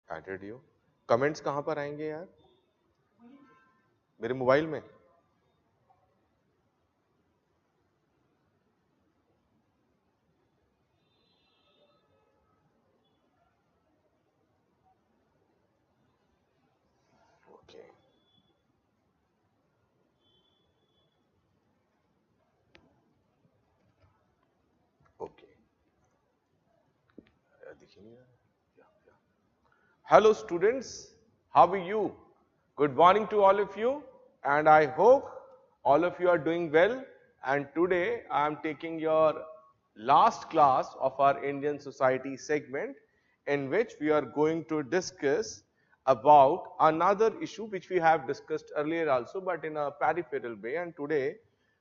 Added you. Comments कहाँ पर आएंगे यार? मेरे मोबाइल में? Okay. Okay. दिख ही नहीं रहा। Hello students, how are you? Good morning to all of you, and I hope all of you are doing well. And today I am taking your last class of our Indian society segment, in which we are going to discuss about another issue which we have discussed earlier also, but in a peripheral way. And today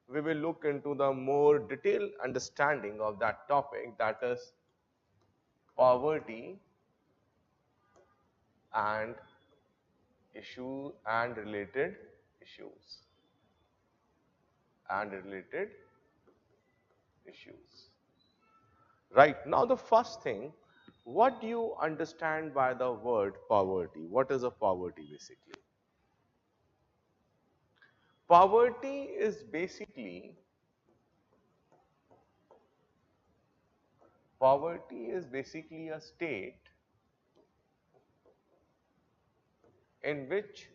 we will look into the more detailed understanding of that topic, that is poverty and issue and related issues Right, now the first thing, what do you understand by the word poverty? What is a poverty basically? Poverty is basically a state in which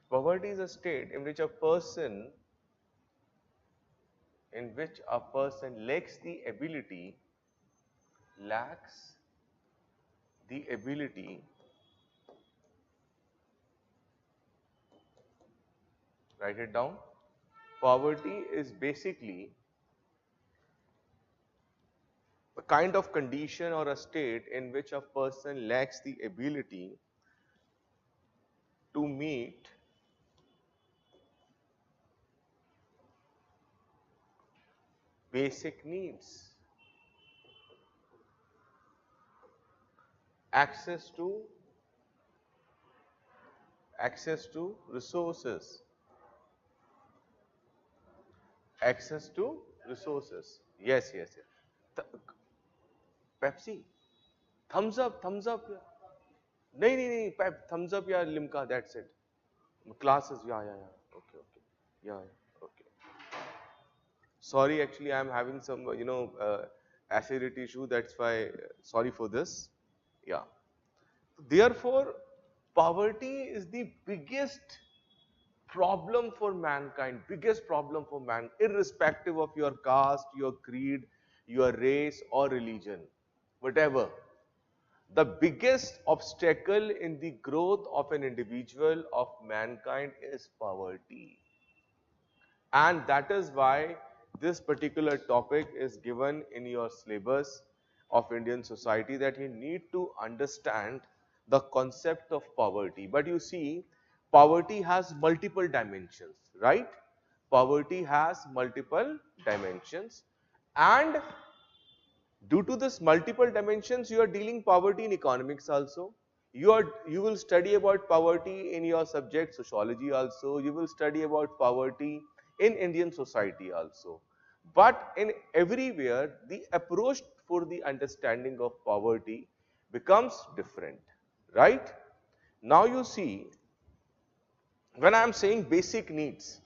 poverty is a state in which a person lacks the ability, write it down. Poverty is basically a kind of condition or a state in which a person lacks the ability to meet basic needs, access to resources, Yes, yes, yes. Pepsi, thumbs up. नहीं नहीं नहीं, thumbs up या Limca, that's it. Classes, yeah. Okay, yeah, okay. Sorry, actually I am having some, acidity issue, that's why, sorry for this. Yeah. Therefore, poverty is the biggest problem for mankind, irrespective of your caste, your creed, your race or religion, whatever. The biggest obstacle in the growth of an individual, of mankind, is poverty. And that is why this particular topic is given in your syllabus of Indian society, that you need to understand the concept of poverty. But you see, poverty has multiple dimensions, right? Poverty has multiple dimensions, and due to this multiple dimensions, you are dealing poverty in economics also. You will study about poverty in your subject sociology also. You will study about poverty in Indian society also. But in everywhere, the approach for the understanding of poverty becomes different, right? Now you see, when I am saying basic needs,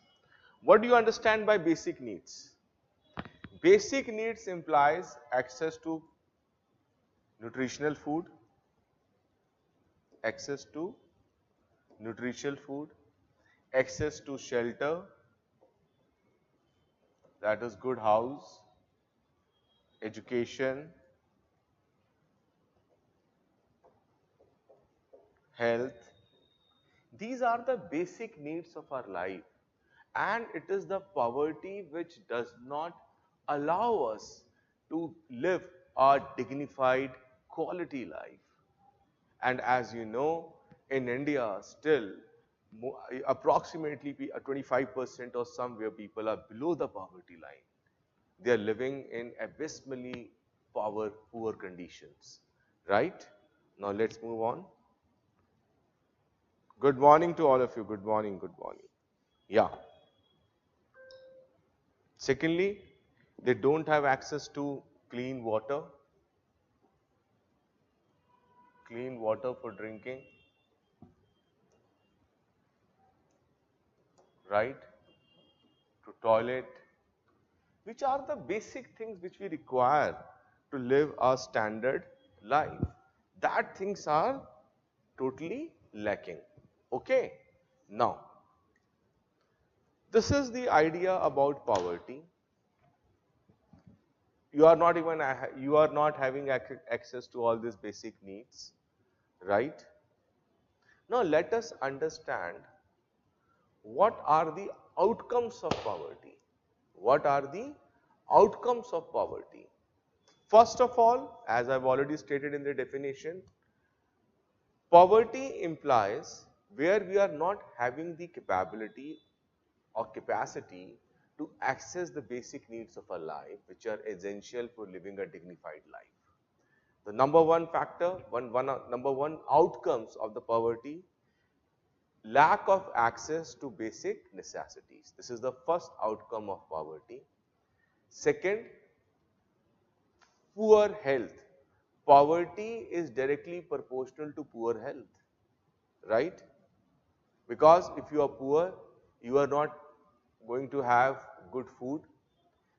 what do you understand by basic needs? Basic needs implies access to nutritional food, access to access to shelter, that is good house, education, health. These are the basic needs of our life, and it is the poverty which does not allow us to live a dignified quality life. And as you know, in India still approximately 25% or somewhere people are below the poverty line. They are living in abysmally poor conditions, right? Now let's move on. Good morning to all of you. Good morning. Yeah. Secondly, they don't have access to clean water for drinking, right? To toilet, which are the basic things which we require to live a standard life. That things are totally lacking. Okay? Now, this is the idea about poverty. You are not even, you are not having access to all these basic needs, right? Now, let us understand what are the outcomes of poverty. What are the outcomes of poverty? First of all, as I've already stated in the definition, poverty implies where we are not having the capability or capacity to access the basic needs of our life, which are essential for living a dignified life. The number one factor, number one outcomes of the poverty, lack of access to basic necessities. This is the first outcome of poverty. Second, poor health. Poverty is directly proportional to poor health, right? Because if you are poor, you are not going to have good food.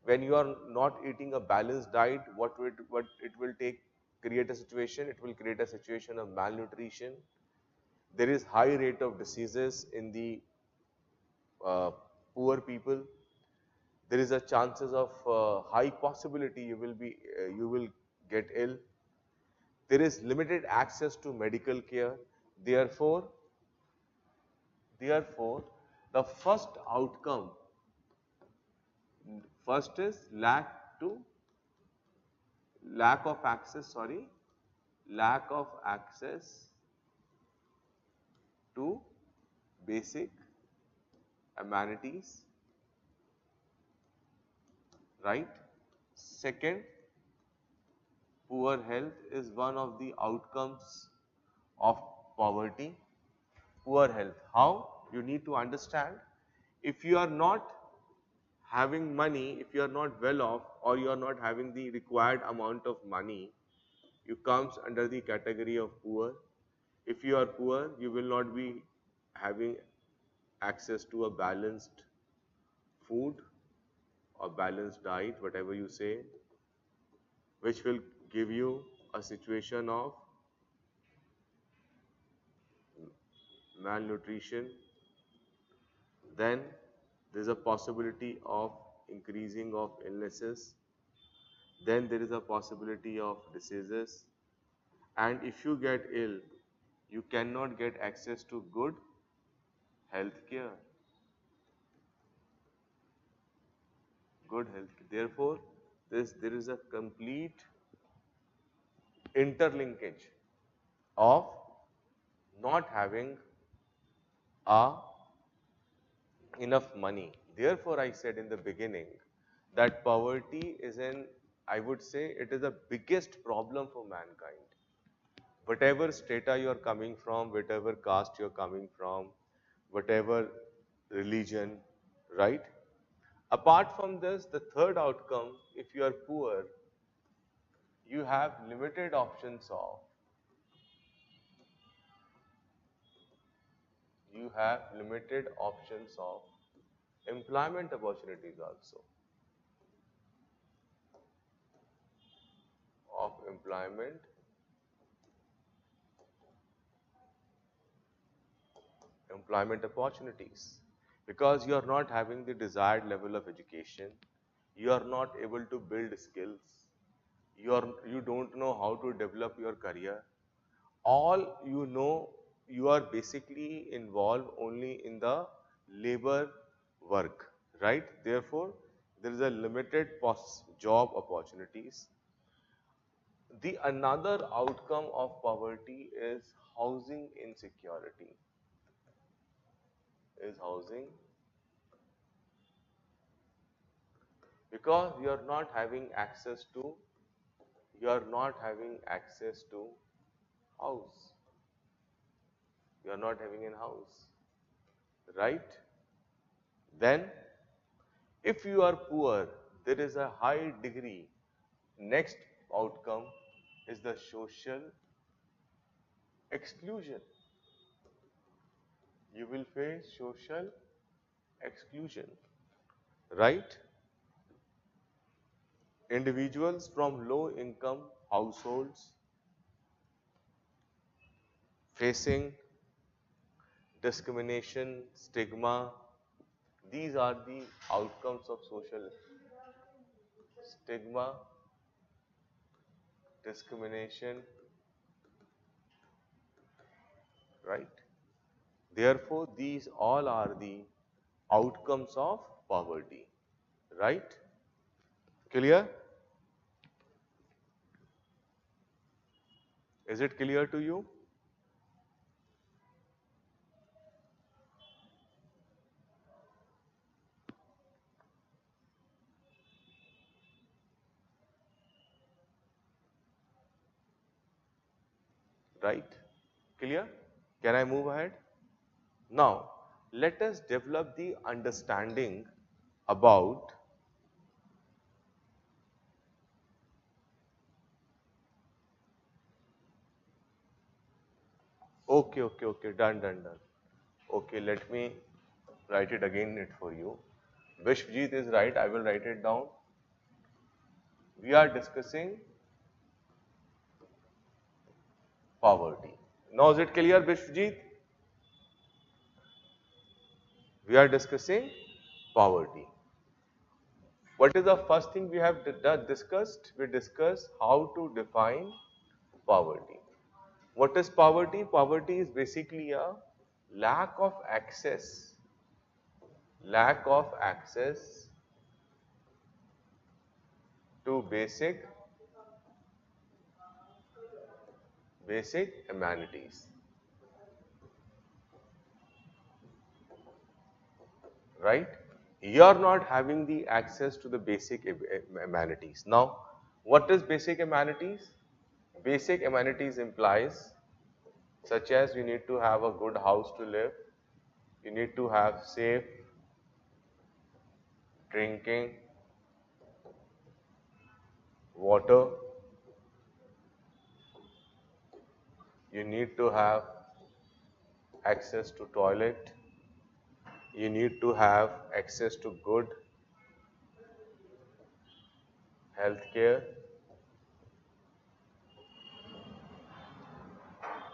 When you are not eating a balanced diet, what it will create a situation? It will create a situation of malnutrition. There is high rate of diseases in the uh, poor people. There is a chances of high possibility you will get ill. There is limited access to medical care. Therefore, therefore, the first is lack of access, lack of access to basic amenities, right? Second, poor health is one of the outcomes of poverty. Poor health. How? You need to understand, if you are not having money, if you are not well off, or you are not having the required amount of money, you comes under the category of poor. If you are poor, you will not be having access to a balanced food or balanced diet, whatever you say, which will give you a situation of malnutrition. Then there is a possibility of increasing of illnesses. Then there is a possibility of diseases. And if you get ill, you cannot get access to good health care. Good health care. Therefore, there is a complete interlinkage of not having a enough money. Therefore, I said in the beginning that poverty is I would say it is the biggest problem for mankind. Whatever strata you are coming from, whatever caste you are coming from, whatever religion, right? Apart from this, the third outcome, if you are poor, you have limited options of employment opportunities also, of employment opportunities, because you are not having the desired level of education, you are not able to build skills, you don't know how to develop your career. All you know, you are basically involved only in the labor work, right? Therefore, there is a limited job opportunities. The another outcome of poverty is housing insecurity, is housing, because you are not having access to house, you are not having a house, right? Then, if you are poor, there is a high degree Next outcome is the social exclusion. You will face social exclusion, right? Individuals from low income households facing discrimination, stigma, these are the outcomes of social stigma, discrimination, right? Therefore, these all are the outcomes of poverty, right? Clear? Is it clear to you? Right? Clear? Can I move ahead? Now, let us develop the understanding about okay, done. Okay, let me write it again it for you. Vishwajit is right, I will write it down. We are discussing poverty. Now is it clear, Vishwajit? We are discussing poverty. What is the first thing we have discussed? We discussed how to define poverty. What is poverty? Poverty is basically a lack of access to basic amenities, right? You are not having the access to the basic amenities. Now, what is basic amenities? Basic amenities implies such as you need to have a good house to live, you need to have safe drinking water, you need to have access to toilet, you need to have access to good health care,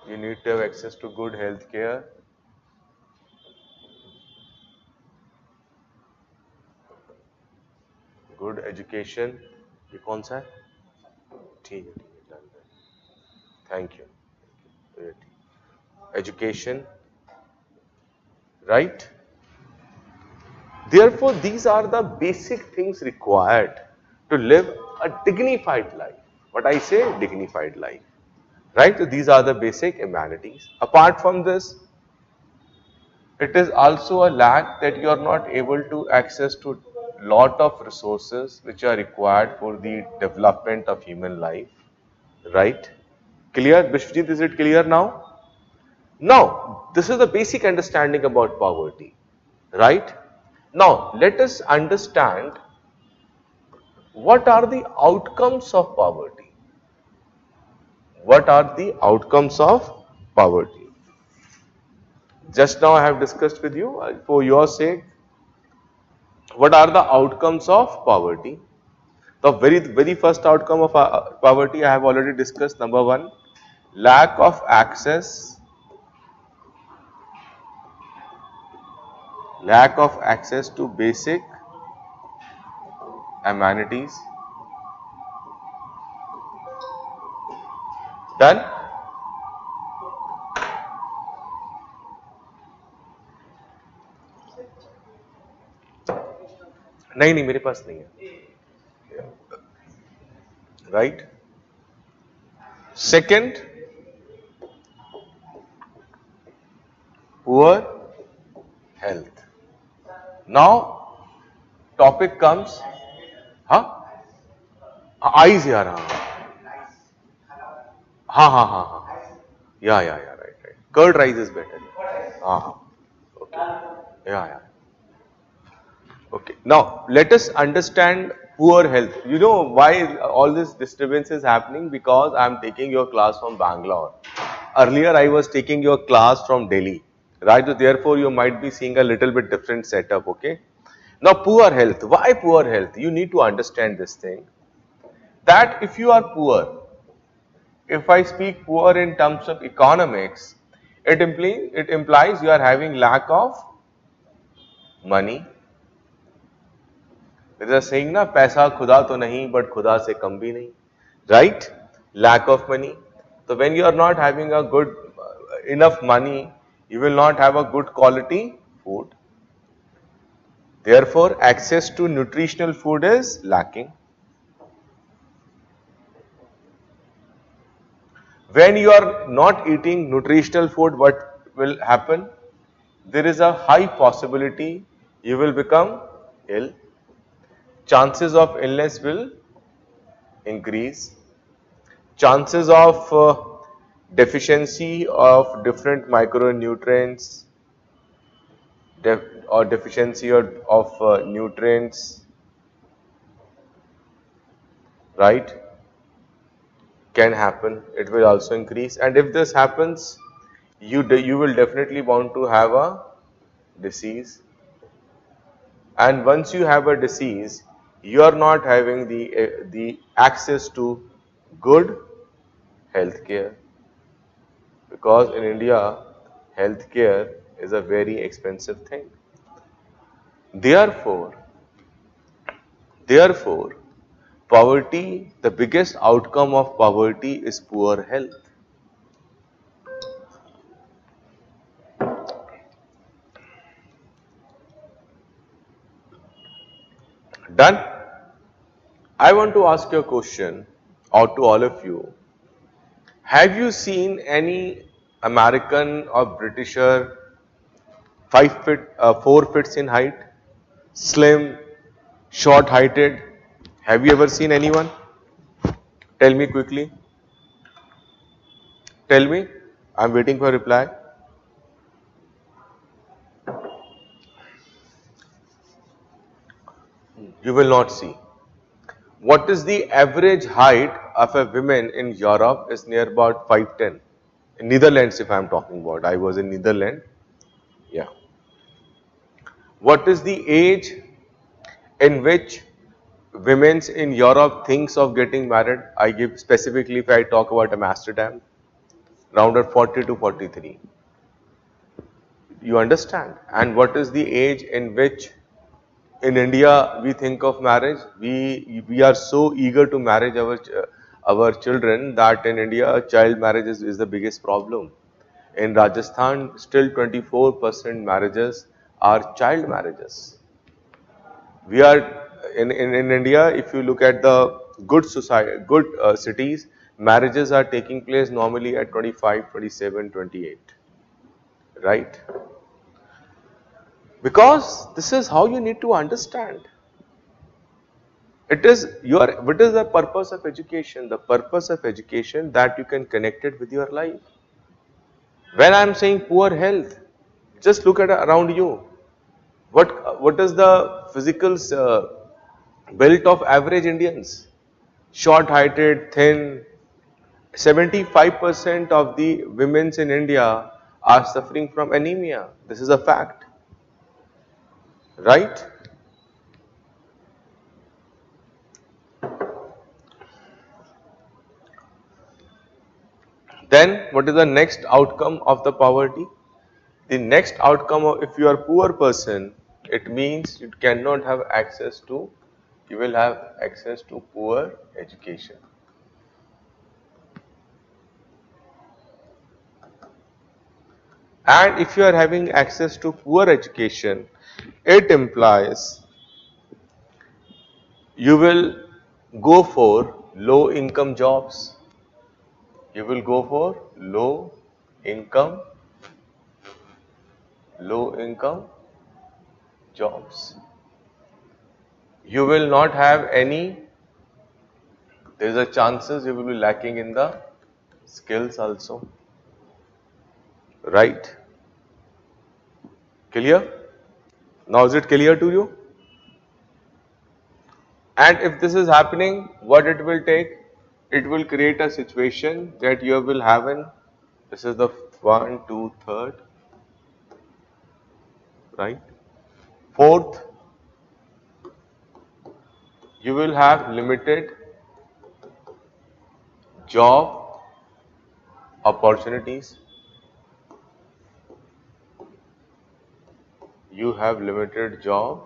you need to have access to good health care, good education. ये कौन सा है? ठीक है, done. Thank you. Education, right? Therefore, these are the basic things required to live a dignified life. What I say, dignified life, right? So these are the basic amenities. Apart from this, it is also a lack that you are not able to access to lot of resources which are required for the development of human life, right? Clear? Vishwajit, is it clear now? Now, this is the basic understanding about poverty, right? Now, let us understand what are the outcomes of poverty. What are the outcomes of poverty? Just now I have discussed with you, for your sake, what are the outcomes of poverty? The very first outcome of poverty I have already discussed. Number one, lack of access to basic amenities. Done? नहीं मेरे पास नहीं है. Right? Second, poor health. Now, topic comes, हाँ eyes यार, हाँ yeah right. Curd rice is better. Okay, yeah. Okay. Now let us understand Poor health. You know why all this disturbance is happening? Because I am taking your class from Bangalore. Earlier I was taking your class from Delhi, right? So therefore you might be seeing a little bit different setup, okay? Now poor health. Why poor health? You need to understand this thing, that if you are poor, if I speak poor in terms of economics, it implies you are having lack of money. There is a saying na, पैसा खुदा तो नहीं but खुदा से कम भी नहीं, right? Lack of money. So when you are not having a good enough money, you will not have a good quality food. Therefore, access to nutritional food is lacking. When you are not eating nutritional food, what will happen? There is a high possibility you will become ill. Chances of illness will increase. Chances of deficiency of different micronutrients or deficiency of nutrients, right, can happen. It will also increase, and if this happens, you will definitely want to have a disease. And once you have a disease, you are not having the access to good health care, because in India health care is a very expensive thing. Therefore, poverty, the biggest outcome of poverty is poor health. Done? I want to ask you a question, or to all of you. Have you seen any American or Britisher 5 feet, 4 feet in height, slim, short heighted? Have you ever seen anyone? Tell me quickly. Tell me. I'm waiting for a reply. You will not see. What is the average height of a woman in Europe? Is near about 5'10". In Netherlands, if I am talking about, I was in Netherlands. Yeah. What is the age in which women in Europe thinks of getting married? I give specifically, if I talk about Amsterdam, around at 40 to 43. You understand? And what is the age in which in India we think of marriage? We are so eager to marry our children that in India child marriage is the biggest problem. In Rajasthan, still 24% marriages are child marriages. We are in India, if you look at the good society, good cities, marriages are taking place normally at 25, 27, 28, right? Because this is how you need to understand. It is what is the purpose of education? The purpose of education that you can connect it with your life. When I am saying poor health, just look at around you. What is the physical build of average Indians? Short-heighted, thin. 75% of the women in India are suffering from anemia. This is a fact, right? Then what is the next outcome of the poverty? The next outcome of, if you are a poor person, it means you cannot have access to, you will have access to poor education. And if you are having access to poor education, it implies you will go for low income jobs. You will go for income, low income jobs. You will not have any, there is a chances you will be lacking in the skills also, right? Clear? Now is it clear to you? And if this is happening, what it will take? It will create a situation that you will have in, this is the 1, 2, third, right? Fourth, you will have limited job opportunities. You have limited job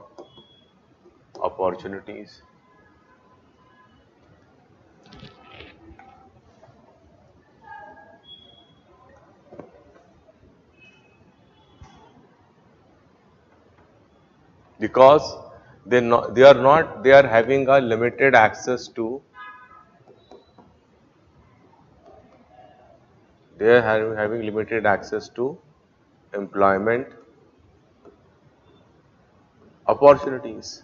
opportunities. Because they are having a limited access to, they are having limited access to employment opportunities,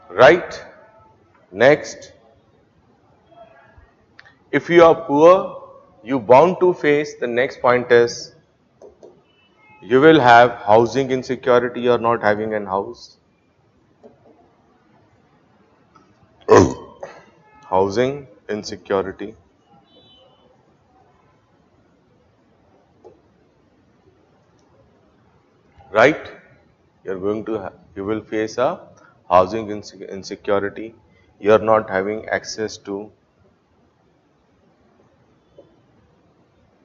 right? Next, if you are poor, you bound to face, the next point is, you will have housing insecurity, you are not having an house. Housing insecurity, right? You will face a housing insecurity. You are not having access to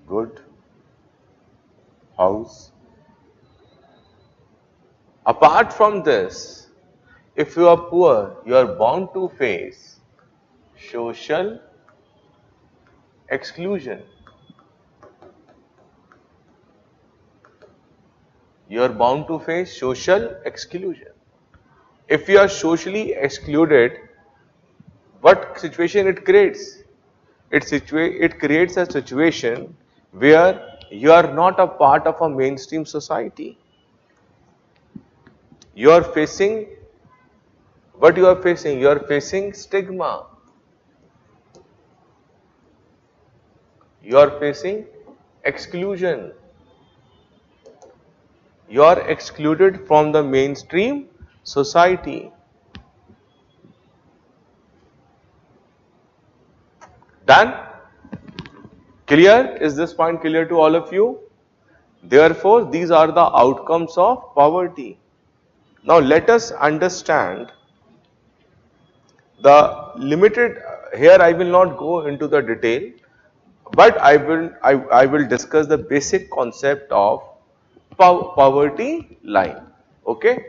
good house. Apart from this, if you are poor, you are bound to face social exclusion. You are bound to face social exclusion. If you are socially excluded, what situation it creates? It creates a situation where you are not a part of a mainstream society. You are facing, what you are facing? You are facing stigma. You are facing exclusion. You are excluded from the mainstream society. Done? Clear? Is this point clear to all of you? Therefore, these are the outcomes of poverty. Now, let us understand the limited, here I will not go into the detail, but I will discuss the basic concept of poverty line, okay?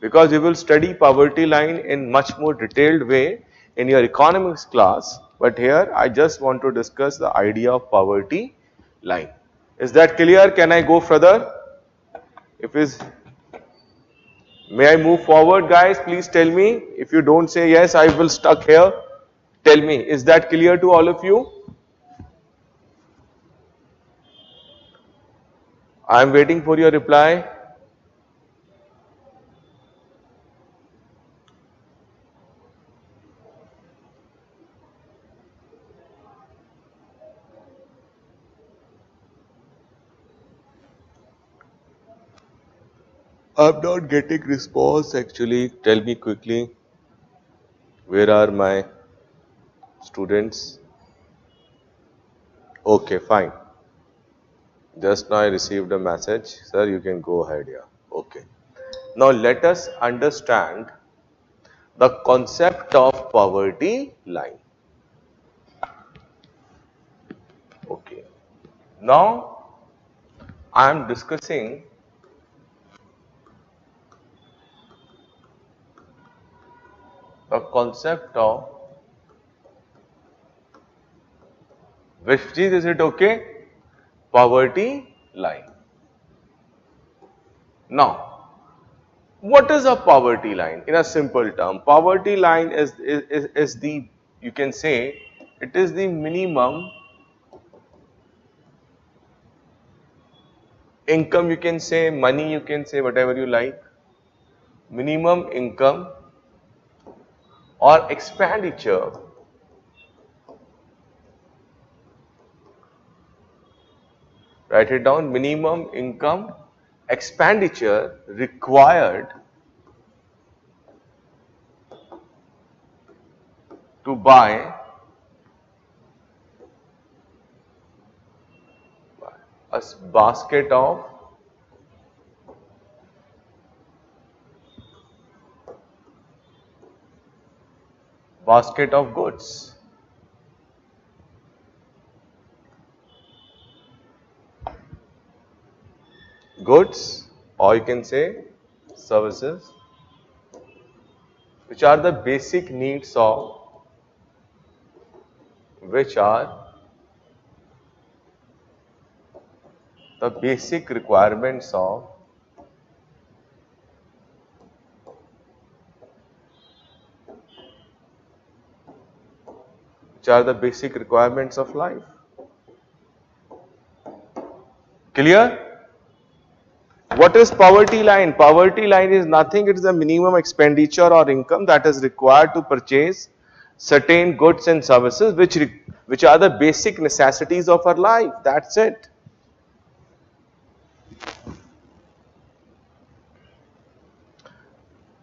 Because you will study poverty line in much more detailed way in your economics class, but here I just want to discuss the idea of poverty line. Is that clear? Can I go further? If is, may I move forward, guys? Please tell me. If you don't say yes, I will stuck here. Tell me, is that clear to all of you? I am waiting for your reply. I'm not getting response actually. Tell me quickly. Where are my students? Okay, fine. Just now I received a message. Sir, you can go ahead. Yeah. Okay. Now let us understand the concept of poverty line. Okay. Now I am discussing the concept of, which is it okay? Poverty line. Now, what is a poverty line? In a simple term, poverty line is the, you can say, it is the minimum income, you can say, money, you can say, whatever you like, minimum income or expenditure write it down, minimum income expenditure required to buy a basket of goods. Goods, or you can say services, which are the basic needs of, which are the basic requirements of life. Clear? What is poverty line? Poverty line is nothing, it is the minimum expenditure or income that is required to purchase certain goods and services which are the basic necessities of our life. That's it.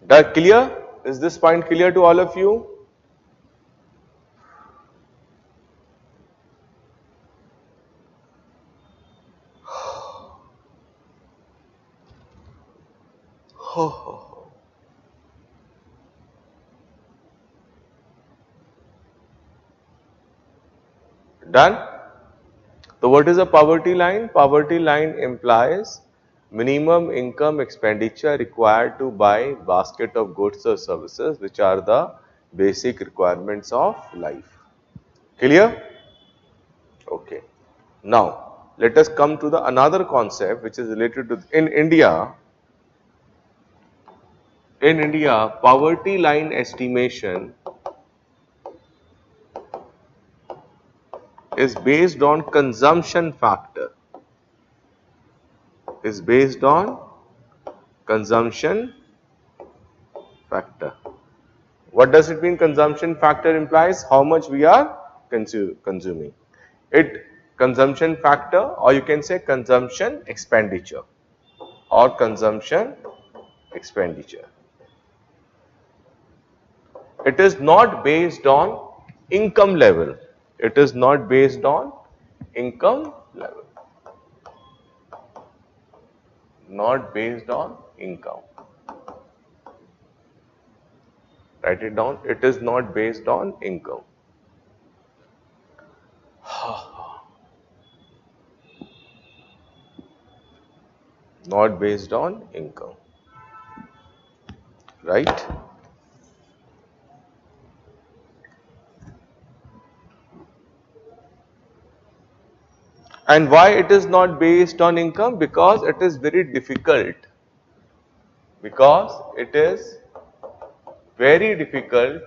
That clear? Is this point clear to all of you? Done? So what is a poverty line? Poverty line implies minimum income expenditure required to buy basket of goods or services which are the basic requirements of life. Clear? Okay. Now, let us come to the another concept which is related to in India, poverty line estimation is based on consumption factor. What does it mean? Consumption factor implies how much we are consuming. Consumption factor, or you can say consumption expenditure or consumption expenditure. It is not based on income level. It is not based on income level. Not based on income. Write it down. It is not based on income. Not based on income. Right? And why it is not based on income? Because it is very difficult. Because it is very difficult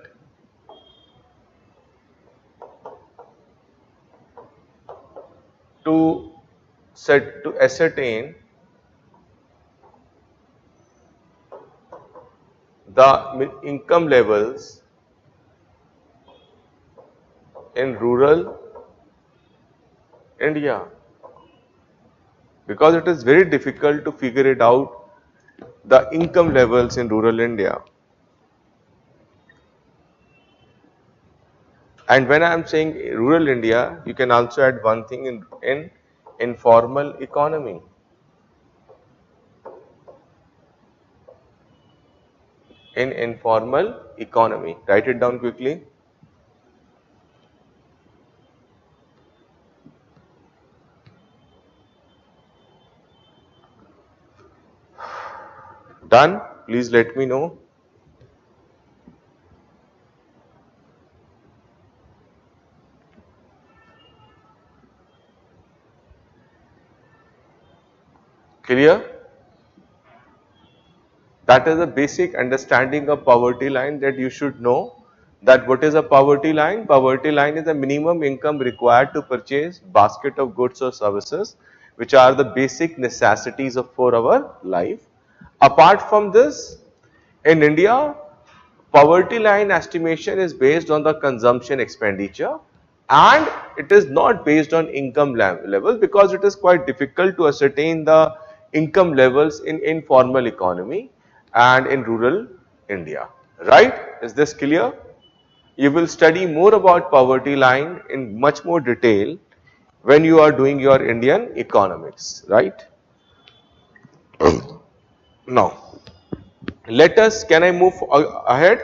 to ascertain the income levels in rural India, because it is very difficult to figure it out, the income levels in rural India. And when I am saying rural India, you can also add one thing in informal economy. In informal economy. Write it down quickly. Done? Please let me know. Clear? That is a basic understanding of poverty line, that you should know that what is a poverty line. Poverty line is the minimum income required to purchase basket of goods or services which are the basic necessities for our life. Apart from this, in India, poverty line estimation is based on the consumption expenditure and it is not based on income level, because it is quite difficult to ascertain the income levels in informal economy and in rural India. Right? Is this clear? You will study more about poverty line in much more detail when you are doing your Indian economics, right? Now, can I move ahead?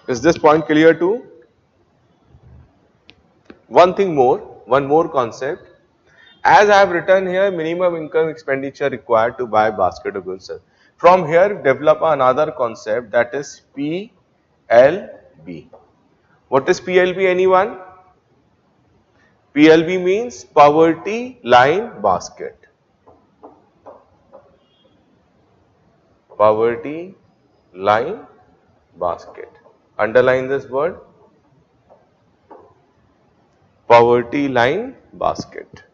Is this point clear too? One more concept. As I have written here, minimum income expenditure required to buy basket of goods. From here, develop another concept, that is PLB. What is PLB, anyone? PLB means poverty line basket. Poverty line basket. Underline this word, poverty line basket.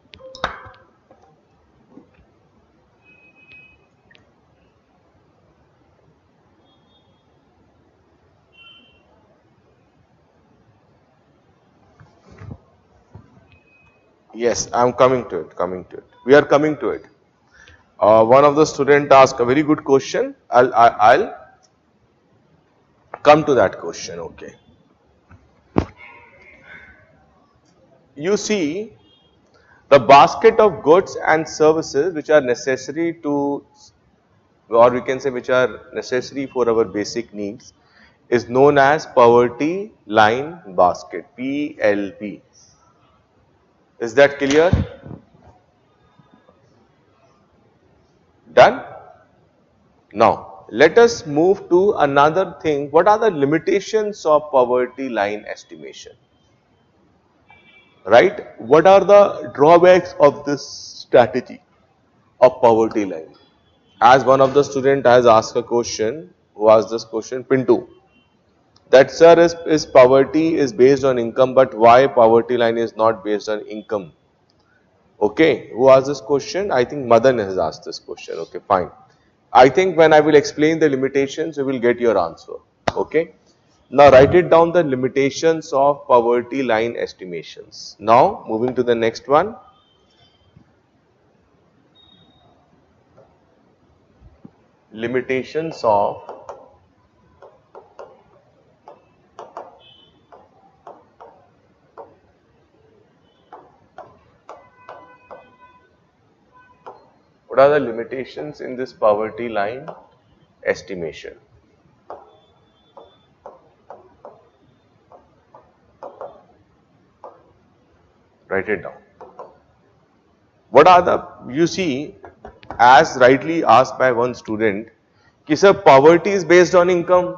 Yes, I am coming to it. We are coming to it. One of the student asked a very good question. I'll come to that question. Okay. You see, the basket of goods and services which are necessary to, or we can say which are necessary for our basic needs, is known as poverty line basket, PLB. Is that clear? Done? Now, let us move to another thing. What are the limitations of poverty line estimation? Right? What are the drawbacks of this strategy of poverty line? As one of the student has asked a question, who asked this question, Pintu, that sir, is poverty is based on income, but why poverty line is not based on income? Okay, who asked this question? I think Madan has asked this question. Okay, fine. I think when I will explain the limitations, you will get your answer. Okay. Now write it down, the limitations of poverty line estimations. Now moving to the next one. Limitations of what are the limitations in this poverty line estimation? Write it down. What are the, you see, as rightly asked by one student, कि sir, poverty is based on income,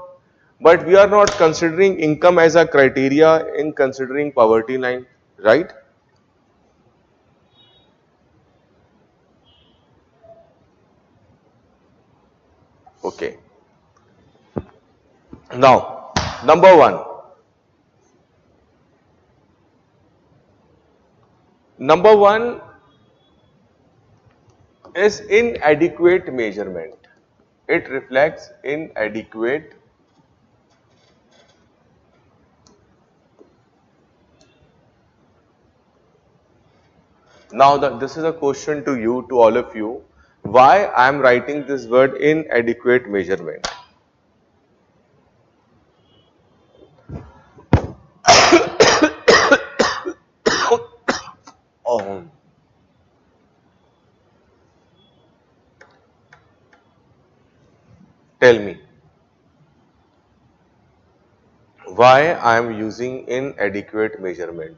but we are not considering income as a criteria in considering poverty line, right? Okay. Now, number one. Number one is inadequate measurement. It reflects inadequate . Now, this is a question to you, to all of you. Why I am writing this word inadequate measurement? Oh. Tell me, why I am using inadequate measurement?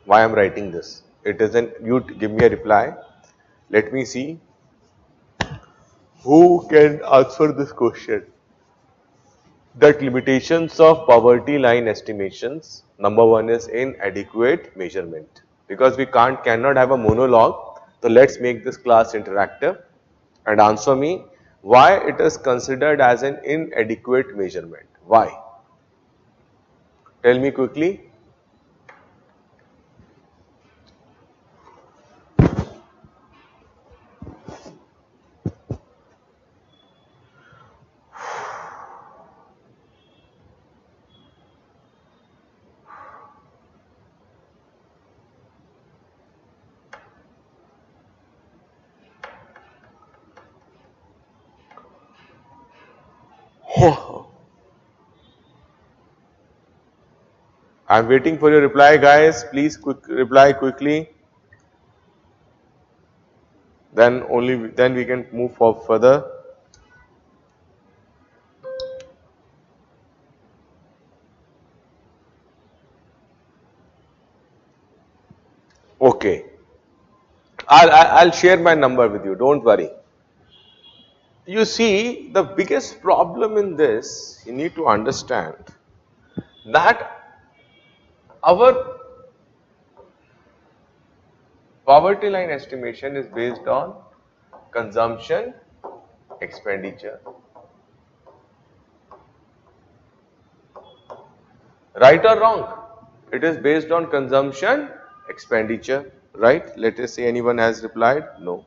Why I am writing this? It isn't, you give me a reply. Let me see who can answer this question. That limitations of poverty line estimations, number one is inadequate measurement. Because we cannot have a monologue, so let's make this class interactive and answer me why it is considered as an inadequate measurement. Why? Tell me quickly. I'm waiting for your reply, guys. Please reply quickly. Then we can move further. Okay. I'll share my number with you. Don't worry. You see, the biggest problem in this, you need to understand that our poverty line estimation is based on consumption expenditure. Right or wrong? It is based on consumption expenditure, right? Let us say anyone has replied, no.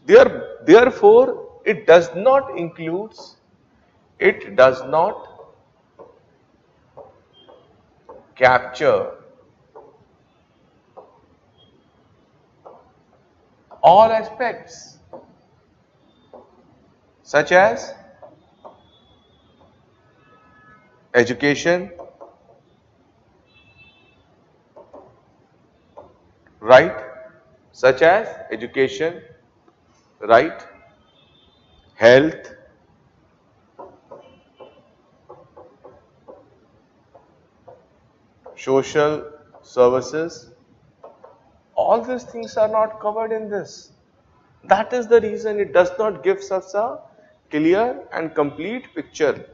Therefore, it does not capture all aspects such as education, right? Such as education, right? Health, social services. All these things are not covered in this. That is the reason it does not give us a clear and complete picture.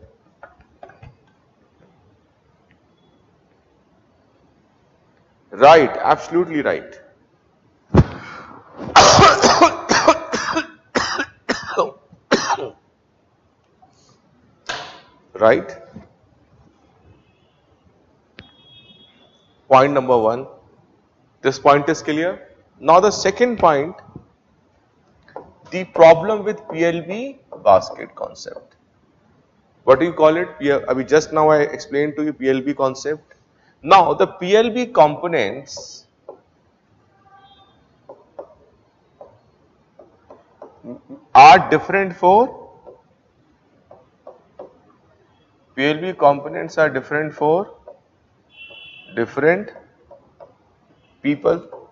Right, absolutely right. Right? Point number one. This point is clear. Now the second point, the problem with PLB basket concept. What do you call it? Just now I explained to you PLB concept. Now the PLB components are different for PLB components are different for different people.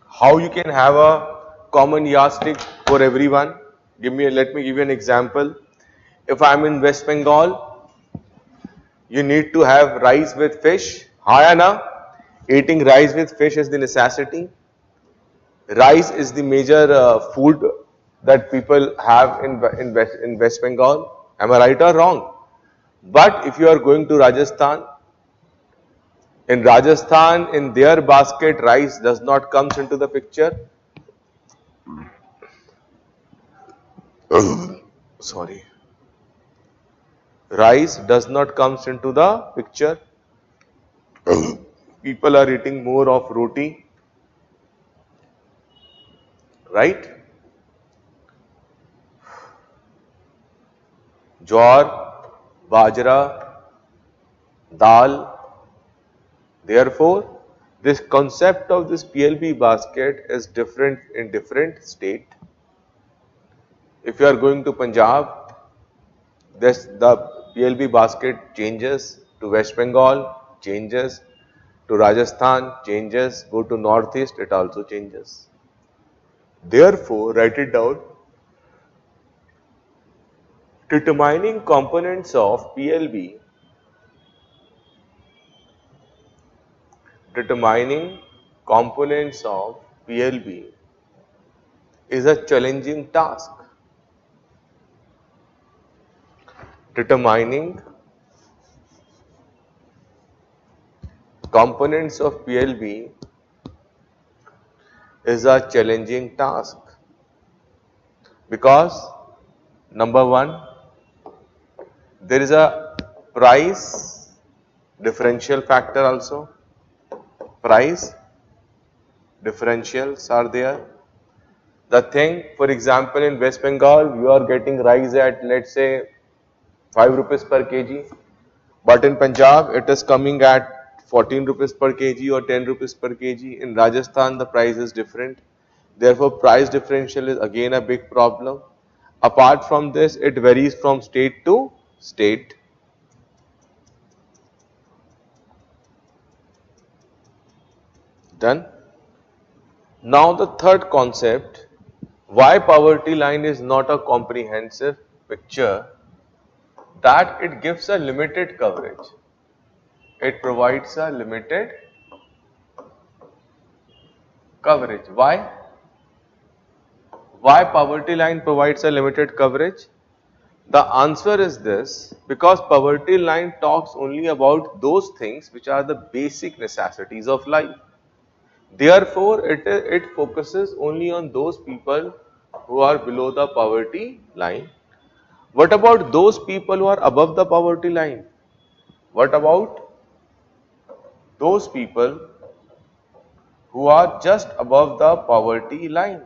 How you can have a common yardstick for everyone? Let me give you an example. If I am in West Bengal, you need to have rice with fish. Hayana, eating rice with fish is the necessity. Rice is the major food that people have in West Bengal. Am I right or wrong? But if you are going to Rajasthan, in their basket, rice does not comes into the picture. Sorry. Rice does not comes into the picture. People are eating more of roti, right? Jowar, bajra, dal. Therefore, this concept of this PLB basket is different in different state. If you are going to Punjab, the PLB basket changes. To West Bengal, changes. To Rajasthan, changes. Go to Northeast, it also changes. Therefore, write it down. Determining components of PLB. Determining components of PLB is a challenging task. Determining components of PLB is a challenging task because number one, there is a price differential factor also. Price differentials are there. The thing, for example, in West Bengal, you are getting rice at, let's say, 5 rupees per kg, but in Punjab, it is coming at 14 rupees per kg or 10 rupees per kg. In Rajasthan, the price is different. Therefore, price differential is again a big problem. Apart from this, it varies from state to state. Done. Now the third concept, why poverty line is not a comprehensive picture, that it gives a limited coverage. It provides a limited coverage. Why? Why poverty line provides a limited coverage? The answer is this, because poverty line talks only about those things which are the basic necessities of life. Therefore, it focuses only on those people who are below the poverty line. What about those people who are above the poverty line? What about those people who are just above the poverty line?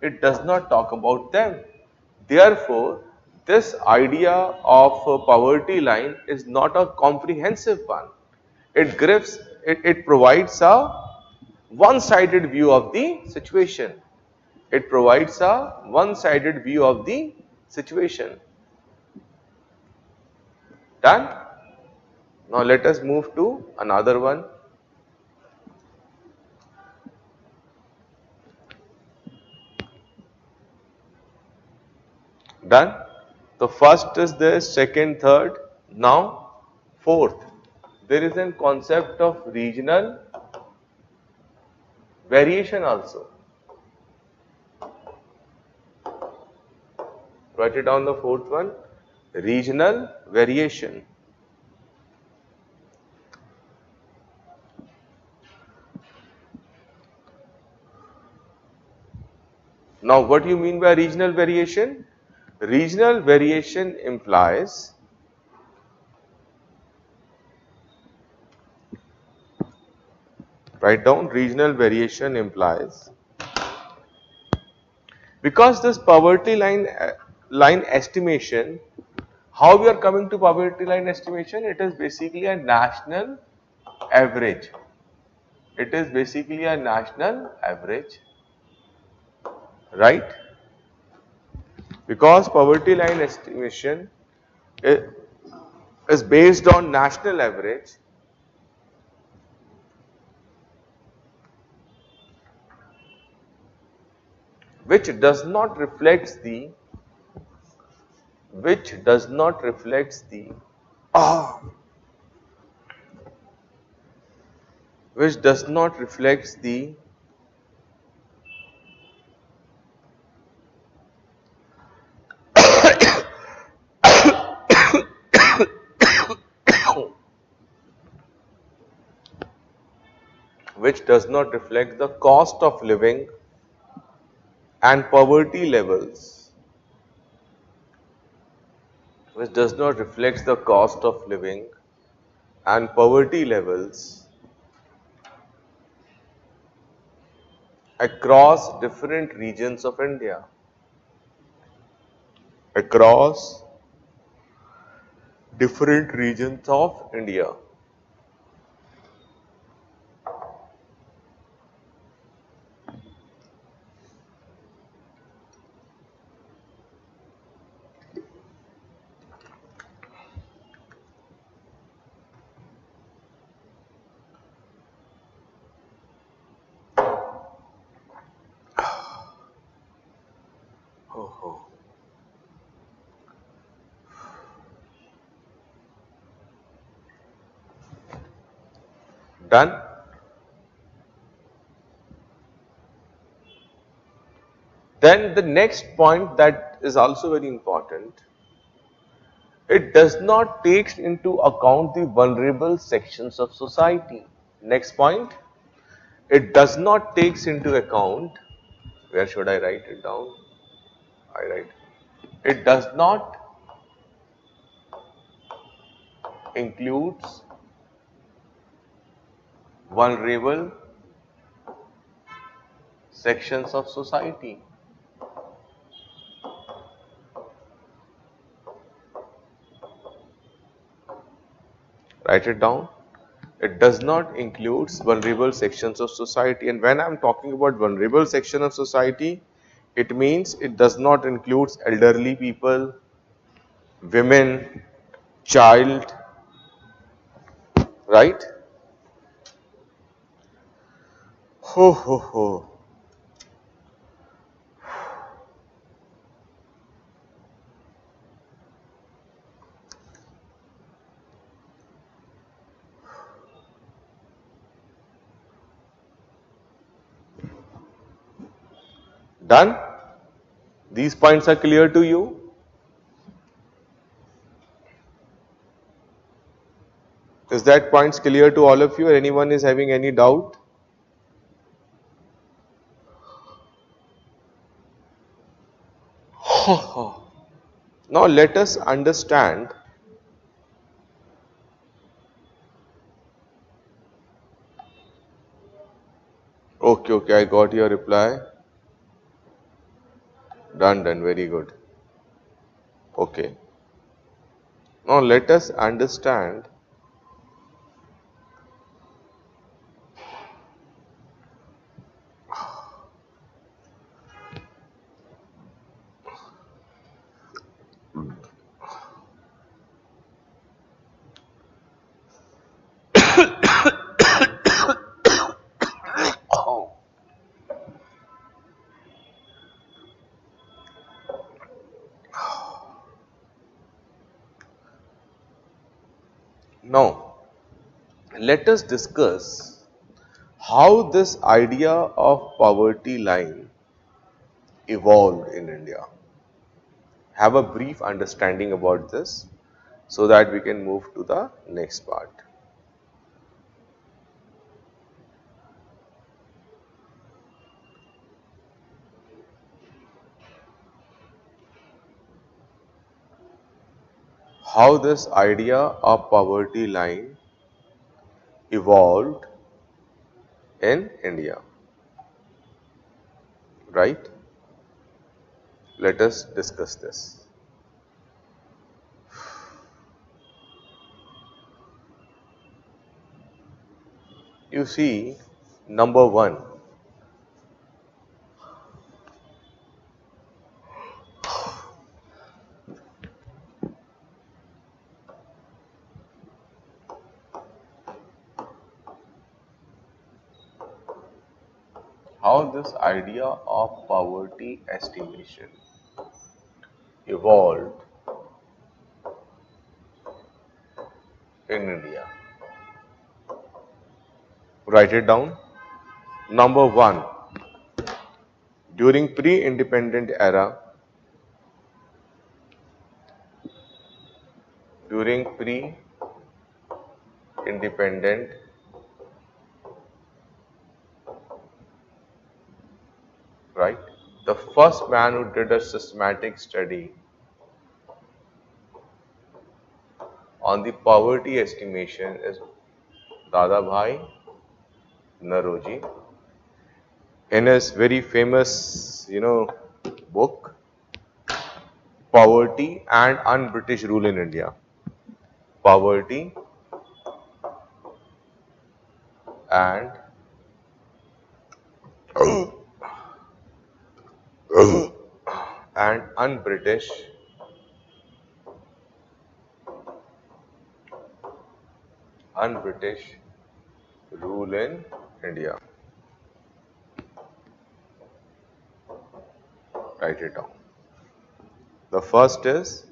It does not talk about them. Therefore, this idea of a poverty line is not a comprehensive one. It provides a one-sided view of the situation. It provides a one-sided view of the situation. Done? Now let us move to another one. Done? The first is this, second, third. Now, fourth. There is a concept of regional variation also. Write it down, the fourth one. Regional variation. Now, what do you mean by regional variation? Regional variation implies write down, regional variation implies, because this poverty line estimation, how we are coming to poverty line estimation? It is basically a national average. It is basically a national average, right? Because poverty line estimation is based on national average, which does not reflects the which does not reflects the which does not reflects the which does not reflect the cost of living and poverty levels, which does not reflect the cost of living and poverty levels across different regions of India. Across different regions of India. Done? Then the next point that is also very important, it does not take into account the vulnerable sections of society. Next point, it does not take into account, where should I write it down? I write, it does not includes vulnerable sections of society. Write it down. It does not include vulnerable sections of society. And when I am talking about vulnerable section of society, it means it does not include elderly people, women, child, right? Ho ho ho. Done? These points are clear to you? Is that points clear to all of you, or anyone is having any doubt? Now let us understand. Okay, okay, I got your reply. Done, done, very good. Okay. Now let us understand now. Let us discuss how this idea of poverty line evolved in India. Have a brief understanding about this so that we can move to the next part. How this idea of poverty line evolved in India, right? Let us discuss this. You see, number one, how this idea of poverty estimation evolved in India. Write it down. Number one, during pre-independent era, during pre-independent, right? The first man who did a systematic study on the poverty estimation is Dadabhai Naroji in his very famous, book, Poverty and Un-British Rule in India. Poverty and un-British rule in India. Write it down. The first is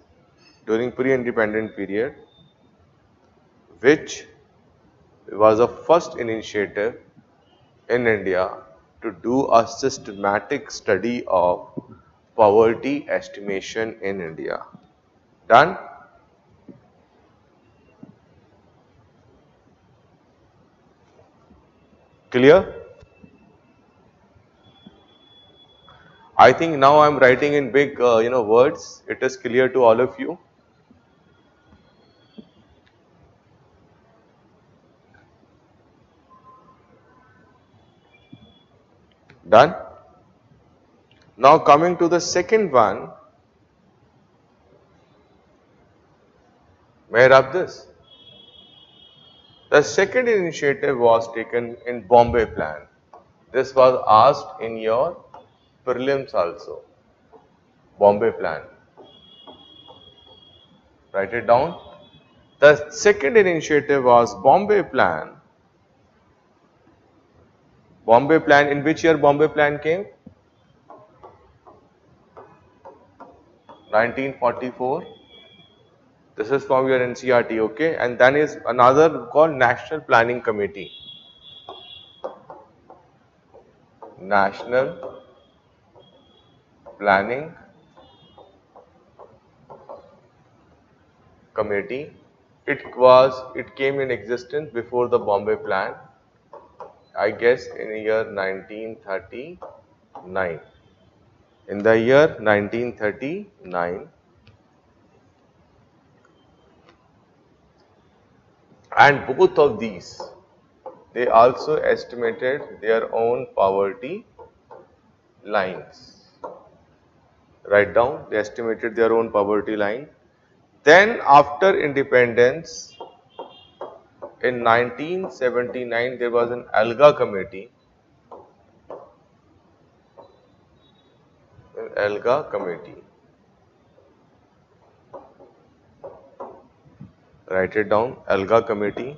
during pre-independent period, which was the first initiative in India to do a systematic study of poverty estimation in India. Done? Clear? I think now I'm writing in big, words. It is clear to all of you. Done? Now coming to the second one, may I rub this? The second initiative was taken in Bombay Plan. This was asked in your prelims also. Bombay Plan. Write it down. The second initiative was Bombay Plan, Bombay Plan, in which year Bombay Plan came? 1944. This is from your NCERT, okay? And then is another called National Planning Committee. National Planning Committee. It came in existence before the Bombay Plan, I guess in the year 1939. In the year 1939, and both of these, they also estimated their own poverty lines. Write down, they estimated their own poverty line. Then after independence, in 1979, there was an ALGA committee. ALGA committee. Write it down, ALGA committee.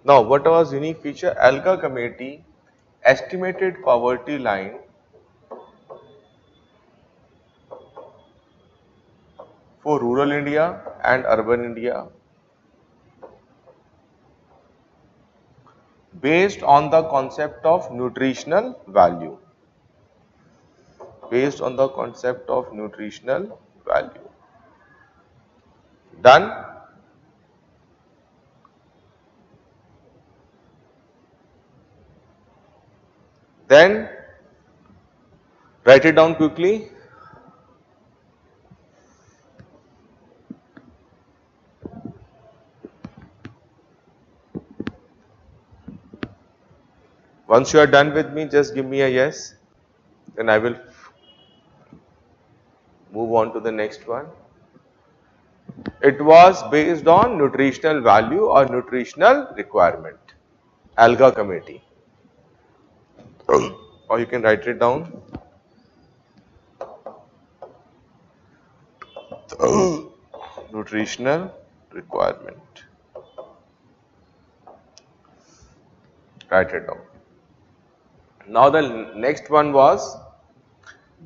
Now, what was unique feature? ALGA committee estimated poverty line for rural India and urban India based on the concept of nutritional value. Based on the concept of nutritional value. Done? Then write it down quickly. Once you are done with me, just give me a yes. Then I will move on to the next one. It was based on nutritional value or nutritional requirement. ALGA committee. Or you can write it down. Nutritional requirement. Write it down. Now the next one was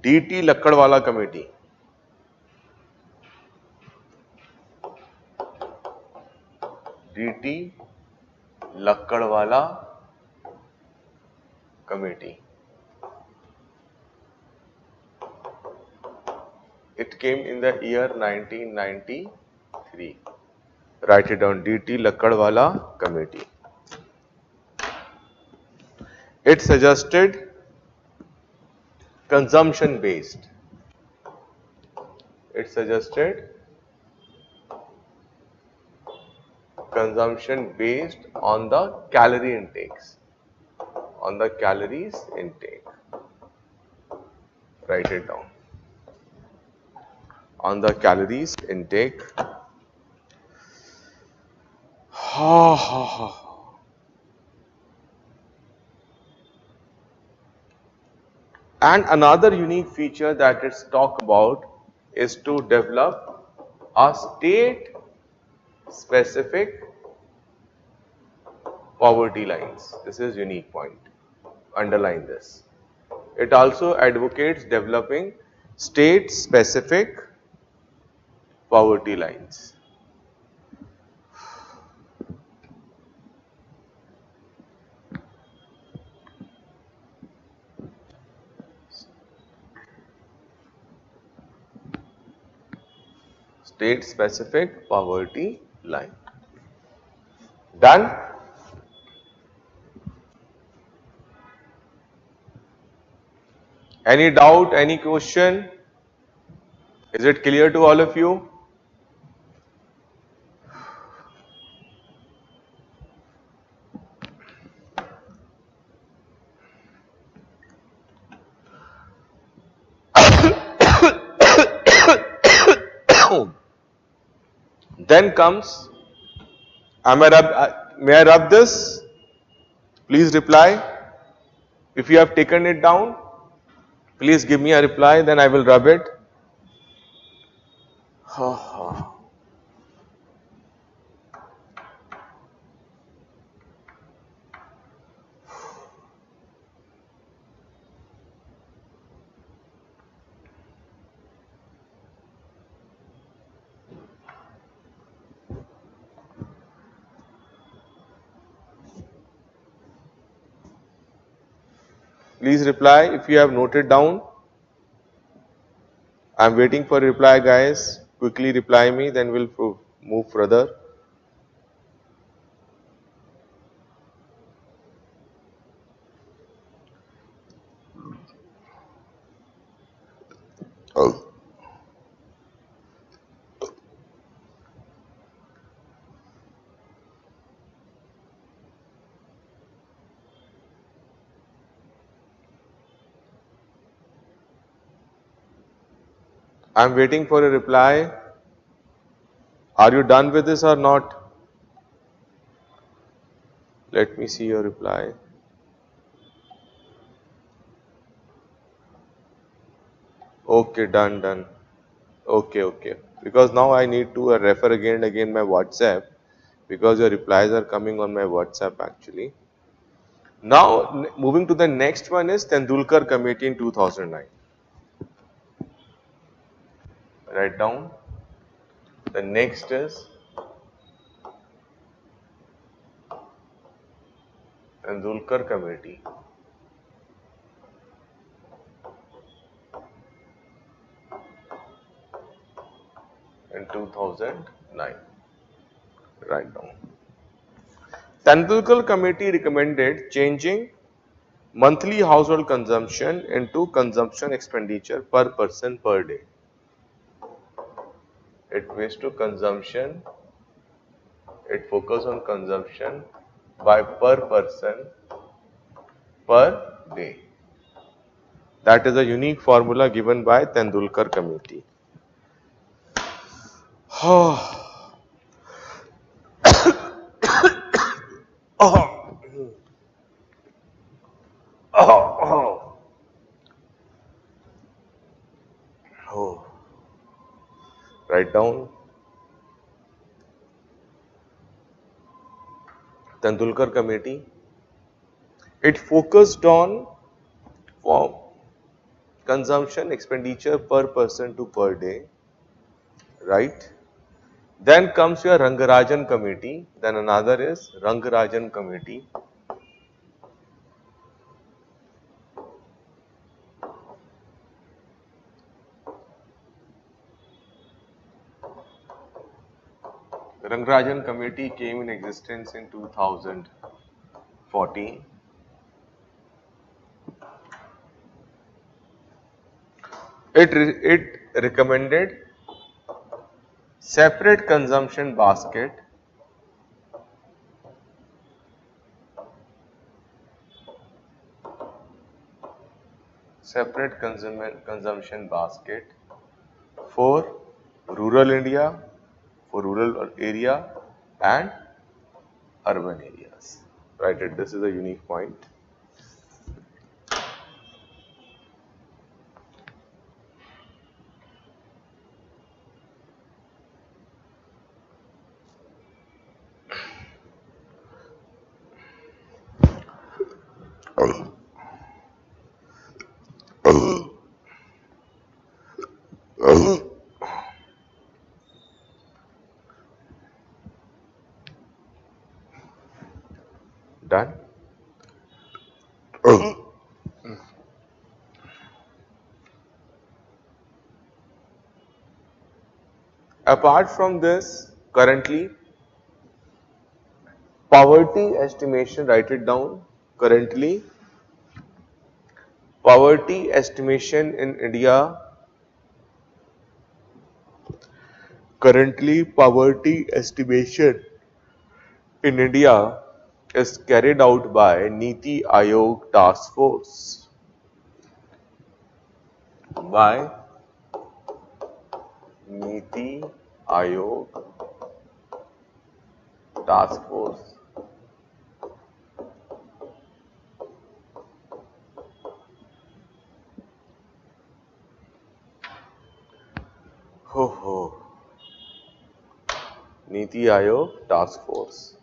DT Lakkadwala committee. DT Lakkadwala committee. It came in the year 1993. Write it down, DT Lakkadwala committee. It suggested consumption based. It suggested consumption based on the calorie intakes. On the calories intake. Write it down. On the calories intake. And another unique feature that it's talk about is to develop a state specific poverty lines. This is unique point. Underline this. It also advocates developing state specific poverty lines. State specific poverty line. Done? Any doubt, any question? Is it clear to all of you? Then comes, may I rub this? Please reply. If you have taken it down, please give me a reply, then I will rub it. Please reply if you have noted down. I am waiting for reply, guys. Quickly reply me, then we'll move further. Oh. I am waiting for a reply. Are you done with this or not? Let me see your reply. Okay, done. Okay. Because now I need to refer again and again my WhatsApp, because your replies are coming on my WhatsApp actually. Now, moving to the next one is Tendulkar Committee in 2009. Write down. The next is Tendulkar Committee in 2009. Write down. Tendulkar Committee recommended changing monthly household consumption into consumption expenditure per person per day. It ways to consumption, it focus on consumption by per person per day. That is a unique formula given by Tendulkar Committee. Write down. Tendulkar Committee. It focused on consumption expenditure per person to per day, right? Then comes your Rangarajan Committee. Then another is Rangarajan Committee. The Rangarajan Committee came in existence in 2014. It recommended separate consumption basket, consumption basket for rural India, for rural area and urban areas. Right, this is a unique point. Done. Apart from this, currently, poverty estimation, write it down. Currently, poverty estimation in India, is carried out by Niti Aayog Task Force. By Niti Aayog Task Force. Niti Aayog Task Force.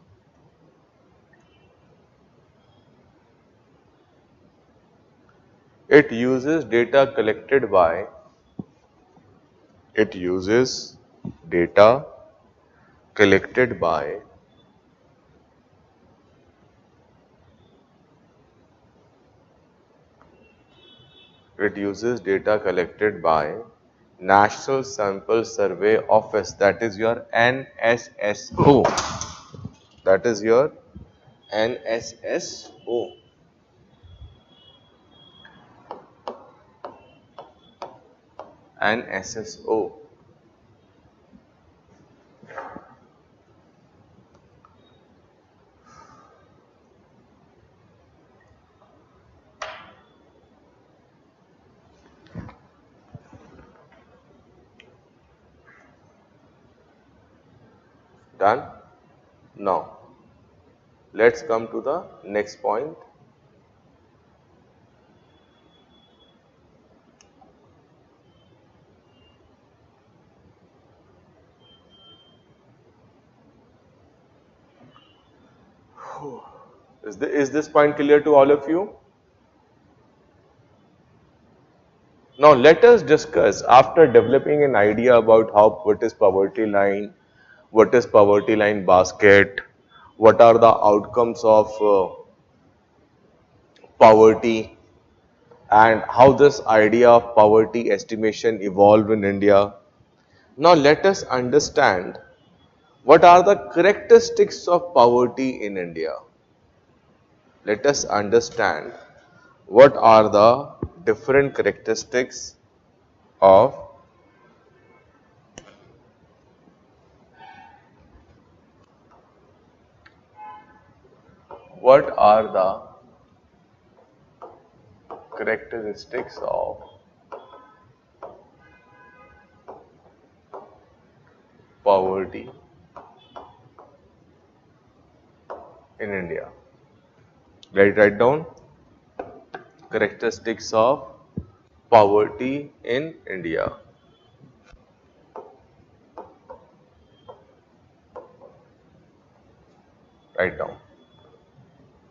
It uses data collected by It uses data collected by National Sample Survey Office, that is your NSSO. That is your NSSO. NSSO. Done? Now, let's come to the next point. Is this point clear to all of you? Now let us discuss, after developing an idea about what is poverty line, what is poverty line basket, what are the outcomes of poverty, and how this idea of poverty estimation evolved in India. Now let us understand what are the characteristics of poverty in India. Let us understand what are the different characteristics of what are the characteristics of poverty in India. Write down characteristics of poverty in India. Write down.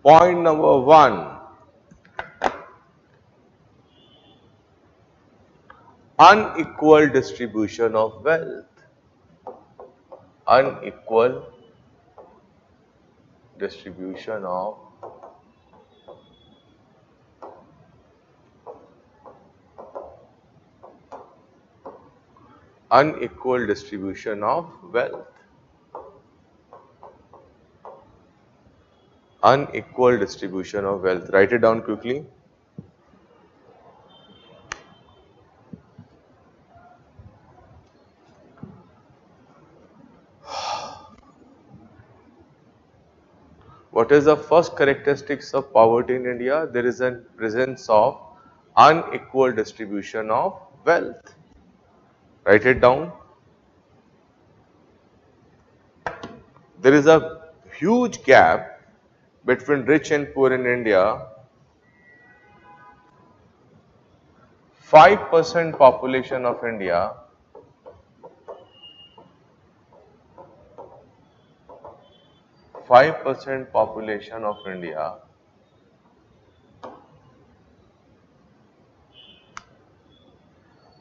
Point number 1. Unequal distribution of wealth. Unequal distribution of wealth. Unequal distribution of wealth. Write it down quickly. What is the first characteristics of poverty in India? There is a presence of unequal distribution of wealth. Write it down. There is a huge gap between rich and poor in India. 5% population of India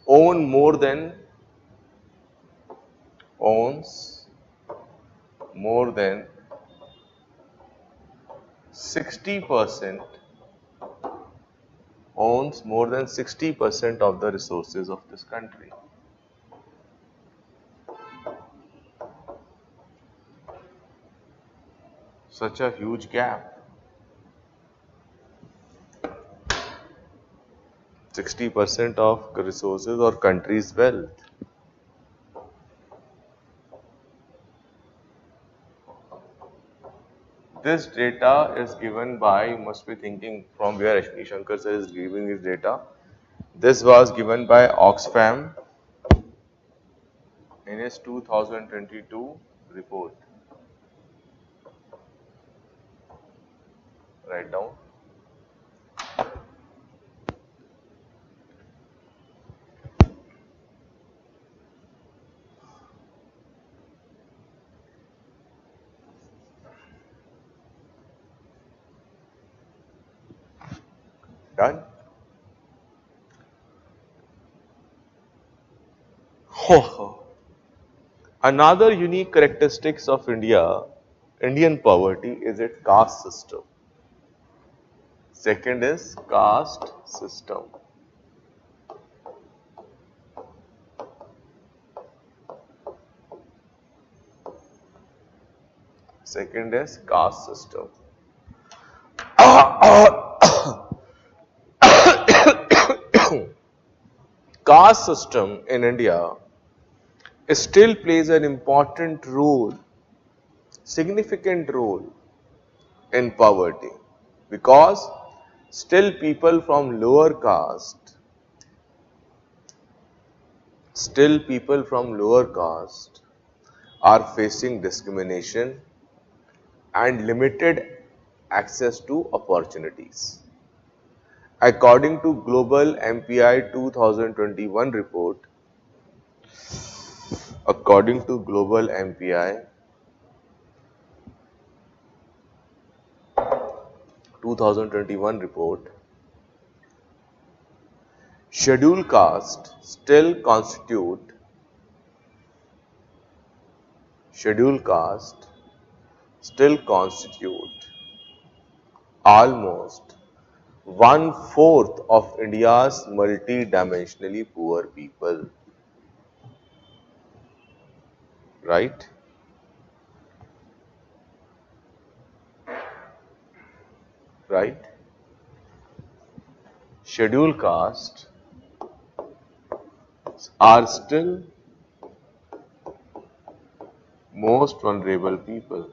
own more than owns more than 60% owns more than 60% of the resources of this country. Such a huge gap. 60% of resources or country's wealth. This data is given by, you must be thinking from where ASHWINI Shankar sir is giving his data. This was given by Oxfam in his 2022 report. Write down. Done? Another unique characteristics of Indian poverty is its caste system. Second is caste system. Second is caste system. Caste system in India still plays an important role, significant role in poverty, because still people from lower caste, are facing discrimination and limited access to opportunities. According to Global MPI 2021 report, according to Global MPI 2021 report, scheduled caste still constitute almost one-fourth of India's multi-dimensionally poor people. Right? Right? Scheduled castes are still most vulnerable people.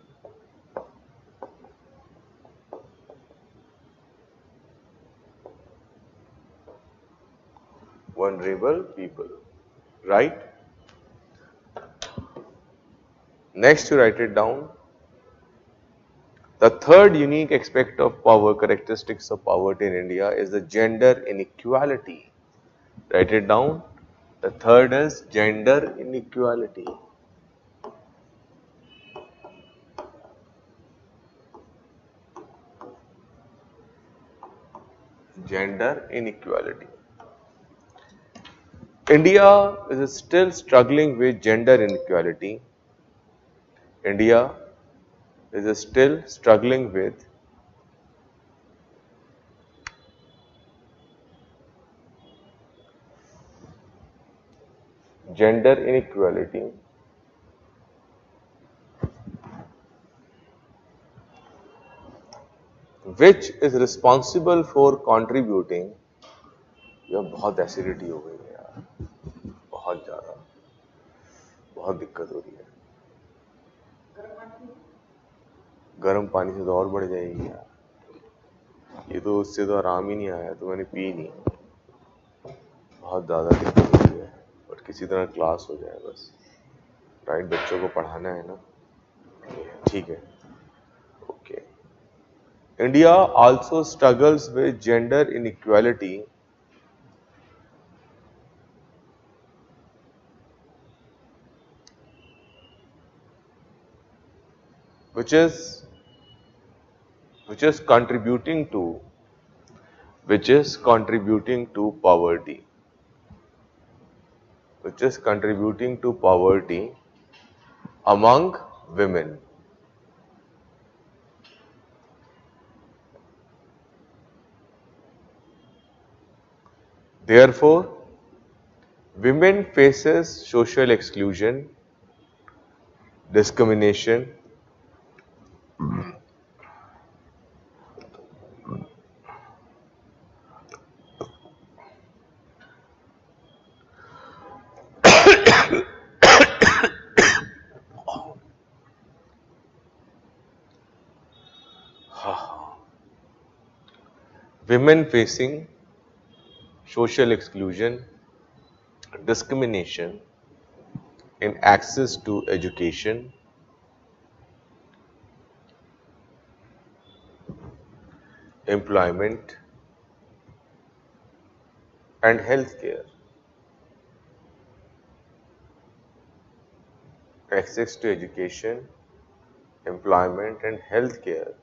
Right? Next, you write it down. The third unique aspect of power, characteristics of poverty in India, is the gender inequality. Write it down. The third is gender inequality. Gender inequality. India is still struggling with gender inequality. India is still struggling with gender inequality, which is responsible for contributing. यह बहुत acidity हो गई है यार, बहुत ज़्यादा, बहुत दिक्कत हो रही है. गर्म पानी से तो और बढ़ जाएगी यार. ये तो उससे तो आराम ही नहीं आया, तो मैंने पी नहीं. बहुत ज़्यादा दिक्कत हो रही है, बट किसी तरह क्लास हो जाए बस. राइट, बच्चों को पढ़ाना है ना. ठीक है. Okay. India also struggles with gender inequality which is contributing to poverty, among women. Therefore, women faces social exclusion, discrimination, women facing social exclusion, discrimination in access to education, employment and healthcare. Access to education, employment and healthcare,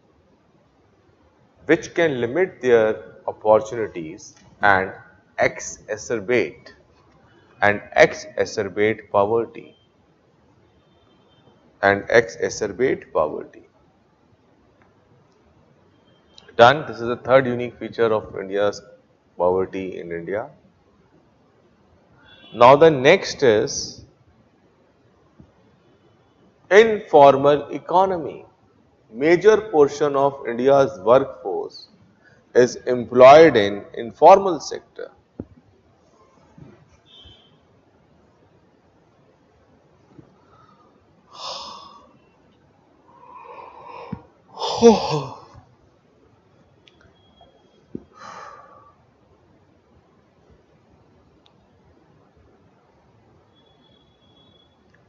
which can limit their opportunities and exacerbate poverty. Done. This is the third unique feature of India's poverty in India. Now the next is informal economy. major portion of India's workforce is employed in informal sector.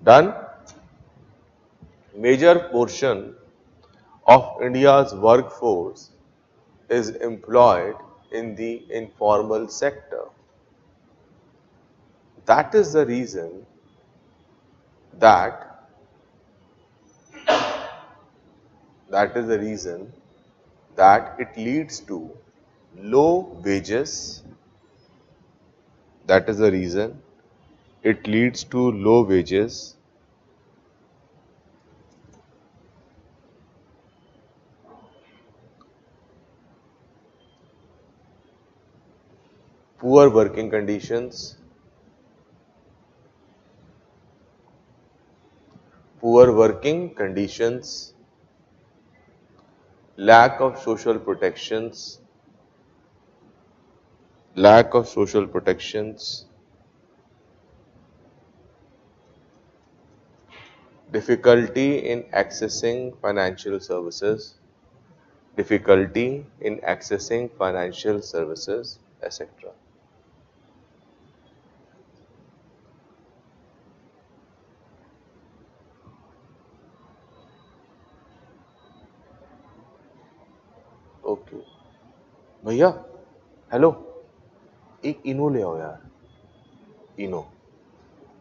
Done? Major portion of India's workforce is employed in the informal sector. That is the reason that that is the reason that it leads to low wages. That is the reason it leads to low wages, poor working conditions, poor working conditions, lack of social protections, lack of social protections, difficulty in accessing financial services, difficulty in accessing financial services, etc. Okay भैया hello एक इनो ले आओ यार इनो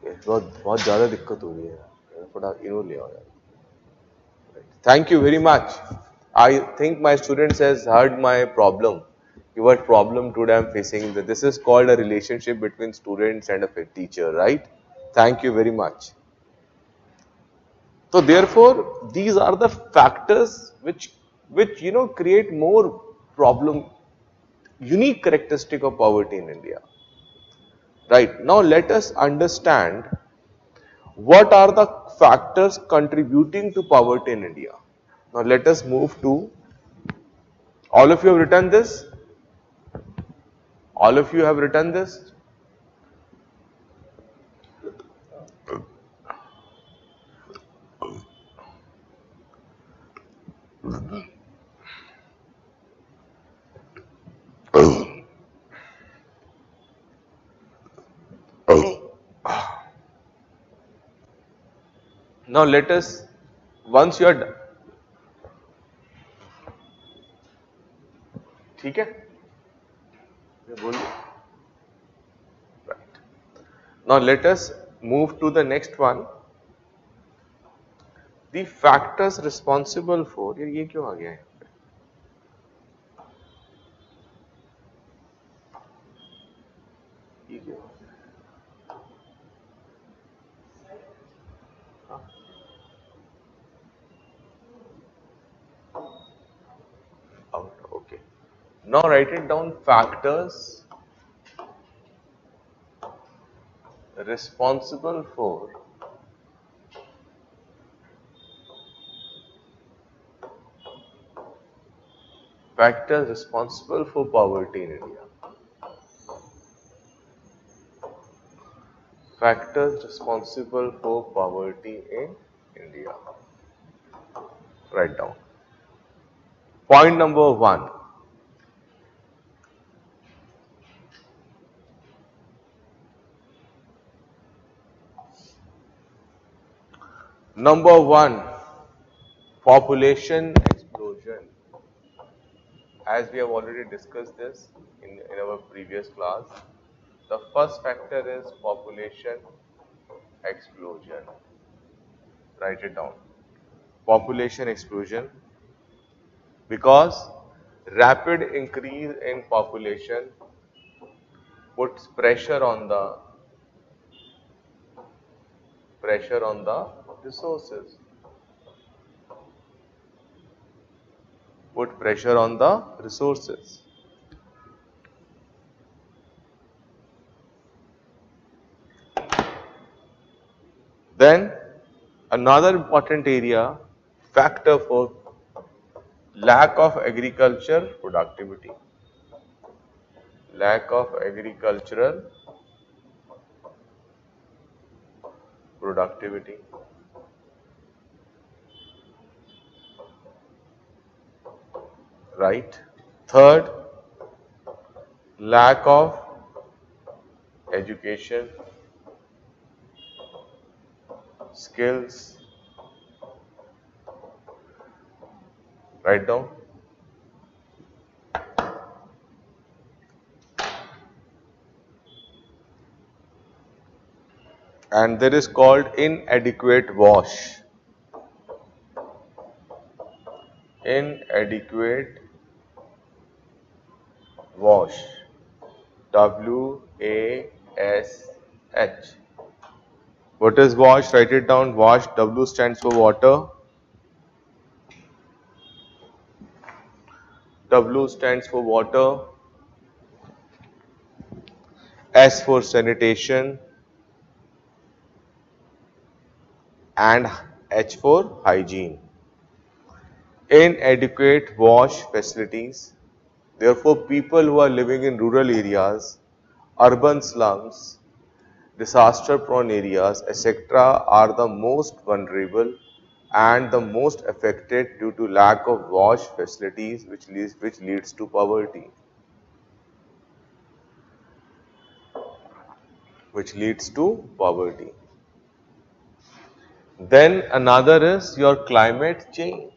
बहुत बहुत ज़्यादा दिक्कत हो रही है यार थोड़ा इनो ले आओ यार thank you very much I think my students has heard my problem. What problem today I am facing? This is called a relationship between students and a teacher, right? Thank you very much. So therefore, these are the factors which create more problem, unique characteristic of poverty in India. Right now, let us understand what are the factors contributing to poverty in India. Now let us move to, all of you have written this? All of you have written this? Now let us, once you are done, ठीक है? बोलिए. Right. Now let us move to the next one. The factors responsible for, ये क्यों आ गया है? ये क्यों? Out. Okay. Now write it down. Factors responsible for poverty in India. Factors responsible for poverty in India. Write down. Point number 1. Number 1, population explosion. As we have already discussed this in our previous class, the first factor is population explosion. Write it down. Population explosion, because rapid increase in population puts pressure on the resources. Put pressure on the resources. Then another important area, factor for Lack of agriculture productivity. Lack of agricultural productivity. Right. Third, lack of education, skills. Write down. And there is called inadequate wash. Inadequate wash. WASH. What is wash? Write it down. Wash. W stands for water. W stands for water. S for sanitation. And H for hygiene. Inadequate wash facilities. Therefore, people who are living in rural areas, urban slums, disaster prone areas, etc., are the most vulnerable and the most affected due to lack of wash facilities, which leads to poverty. Which leads to poverty. Then another is your climate change.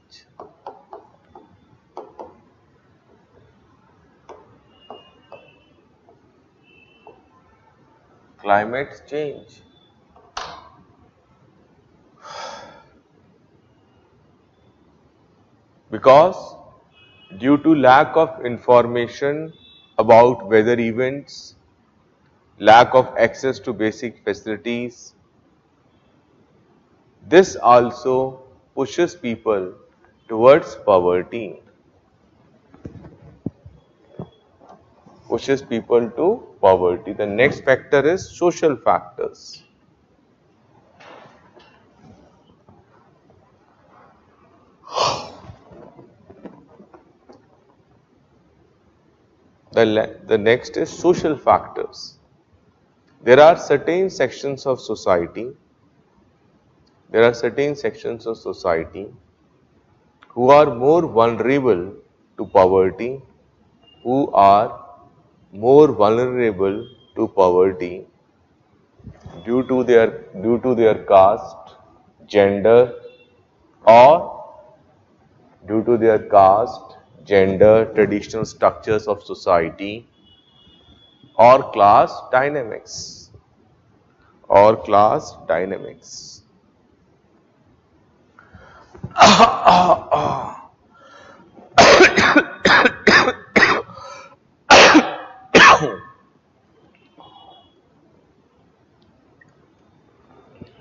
Climate change. Because due to lack of information about weather events, lack of access to basic facilities, this also pushes people towards poverty. Pushes people to poverty. The next factor is social factors. The next is social factors. There are certain sections of society, who are more vulnerable to poverty, who are more vulnerable to poverty due to their caste, gender, or due to their caste, gender, traditional structures of society, or class dynamics.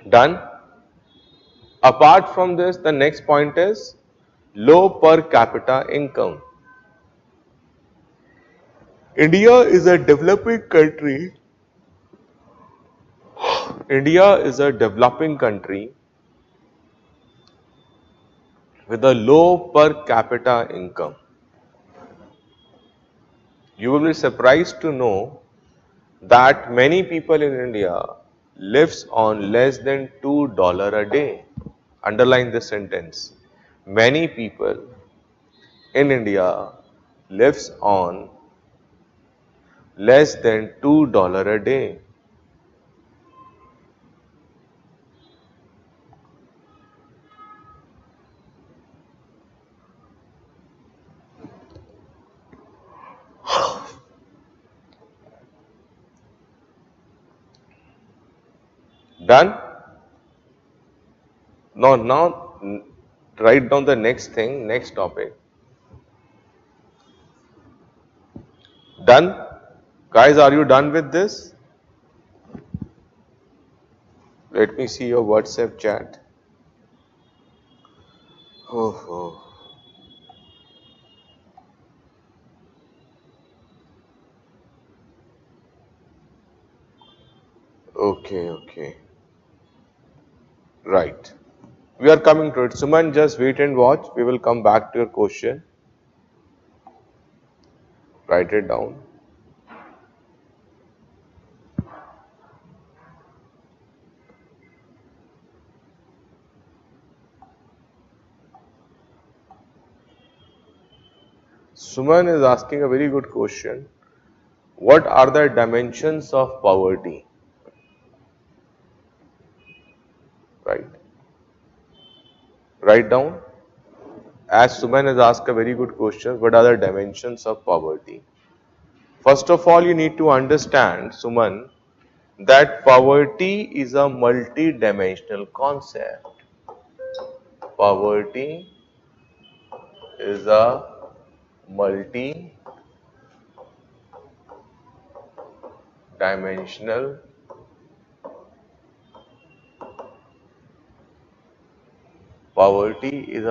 Done. Apart from this, the next point is low per capita income. India is a developing country. India is a developing country with a low per capita income. You will be surprised to know that many people in India lives on less than $2 a day. Underline this sentence. Many people in India lives on less than $2 a day. Done? Now write down the next thing, next topic. Done? Guys, are you done with this? Let me see your WhatsApp chat. Oh. Okay. Right. We are coming to it. Suman, just wait and watch. We will come back to your question. Write it down. Suman is asking a very good question. What are the dimensions of poverty? Right. Write down. As Suman has asked a very good question, what are the dimensions of poverty? First of all, you need to understand, Suman, that poverty is a multi-dimensional concept. Poverty is a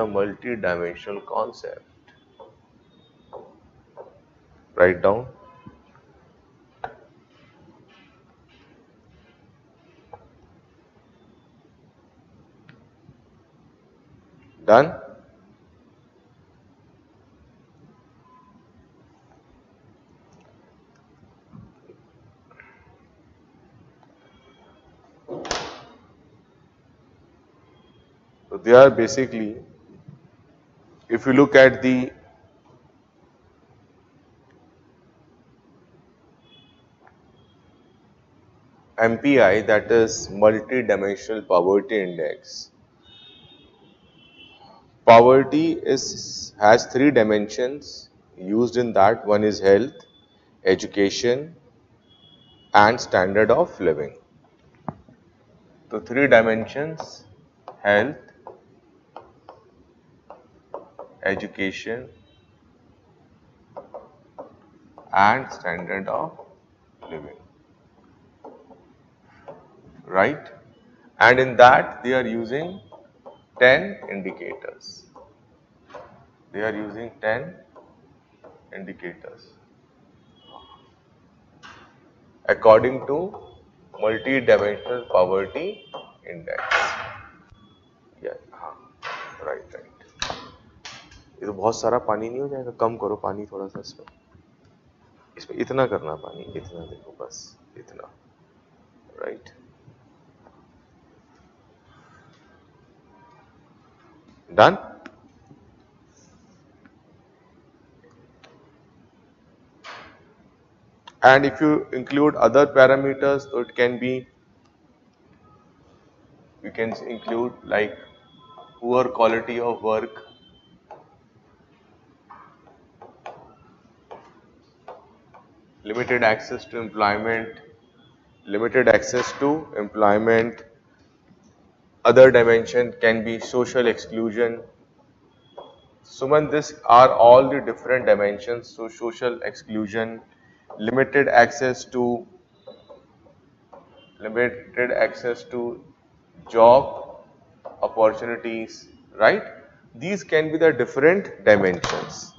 multi-dimensional concept. Write down. Done? So they are basically, if you look at the MPI, that is multi-dimensional poverty index. Poverty has three dimensions used in that. One is health, education, and standard of living. So three dimensions: health, education, and standard of living. Right? And in that they are using 10 indicators. They are using 10 indicators according to multi-dimensional poverty index. Yeah, हाँ, right. ये तो बहुत सारा पानी नहीं हो जाएगा, कम करो पानी थोड़ा सा इसमें इतना करना पानी, इतना देखो बस, इतना, right? Done? And if you include other parameters, so it can be, you can include like poor quality of work, limited access to employment, other dimension can be social exclusion. Suman, these are all the different dimensions. So social exclusion, limited access to job opportunities, right? These can be the different dimensions.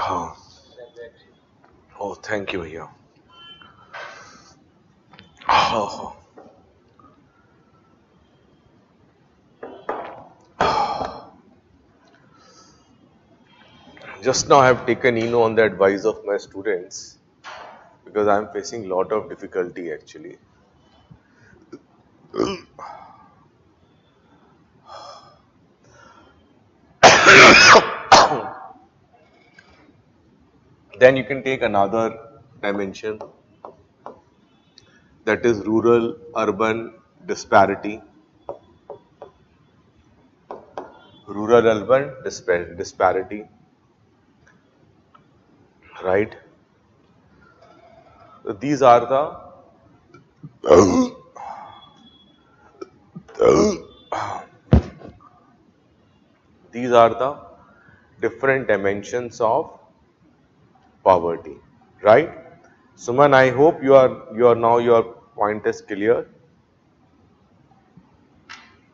Oh, oh, thank you, भैया. Oh. Just now I have taken Eno on the advice of my students because I am facing lot of difficulty actually. Then you can take another dimension, that is rural urban disparity. Rural urban disparity, right? So these are these are the different dimensions of poverty, right? Suman, I hope you are now your point is clear,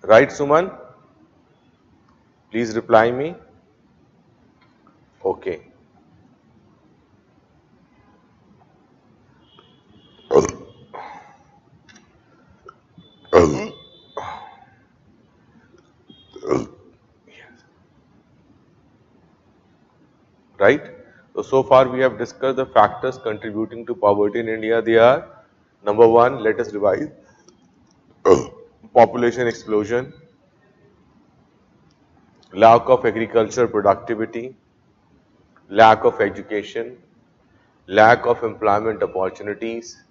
right? Suman, please reply me. Okay, right? So far we have discussed the factors contributing to poverty in India. They are number one, let us revise, population explosion, lack of agricultural productivity, lack of education, lack of employment opportunities,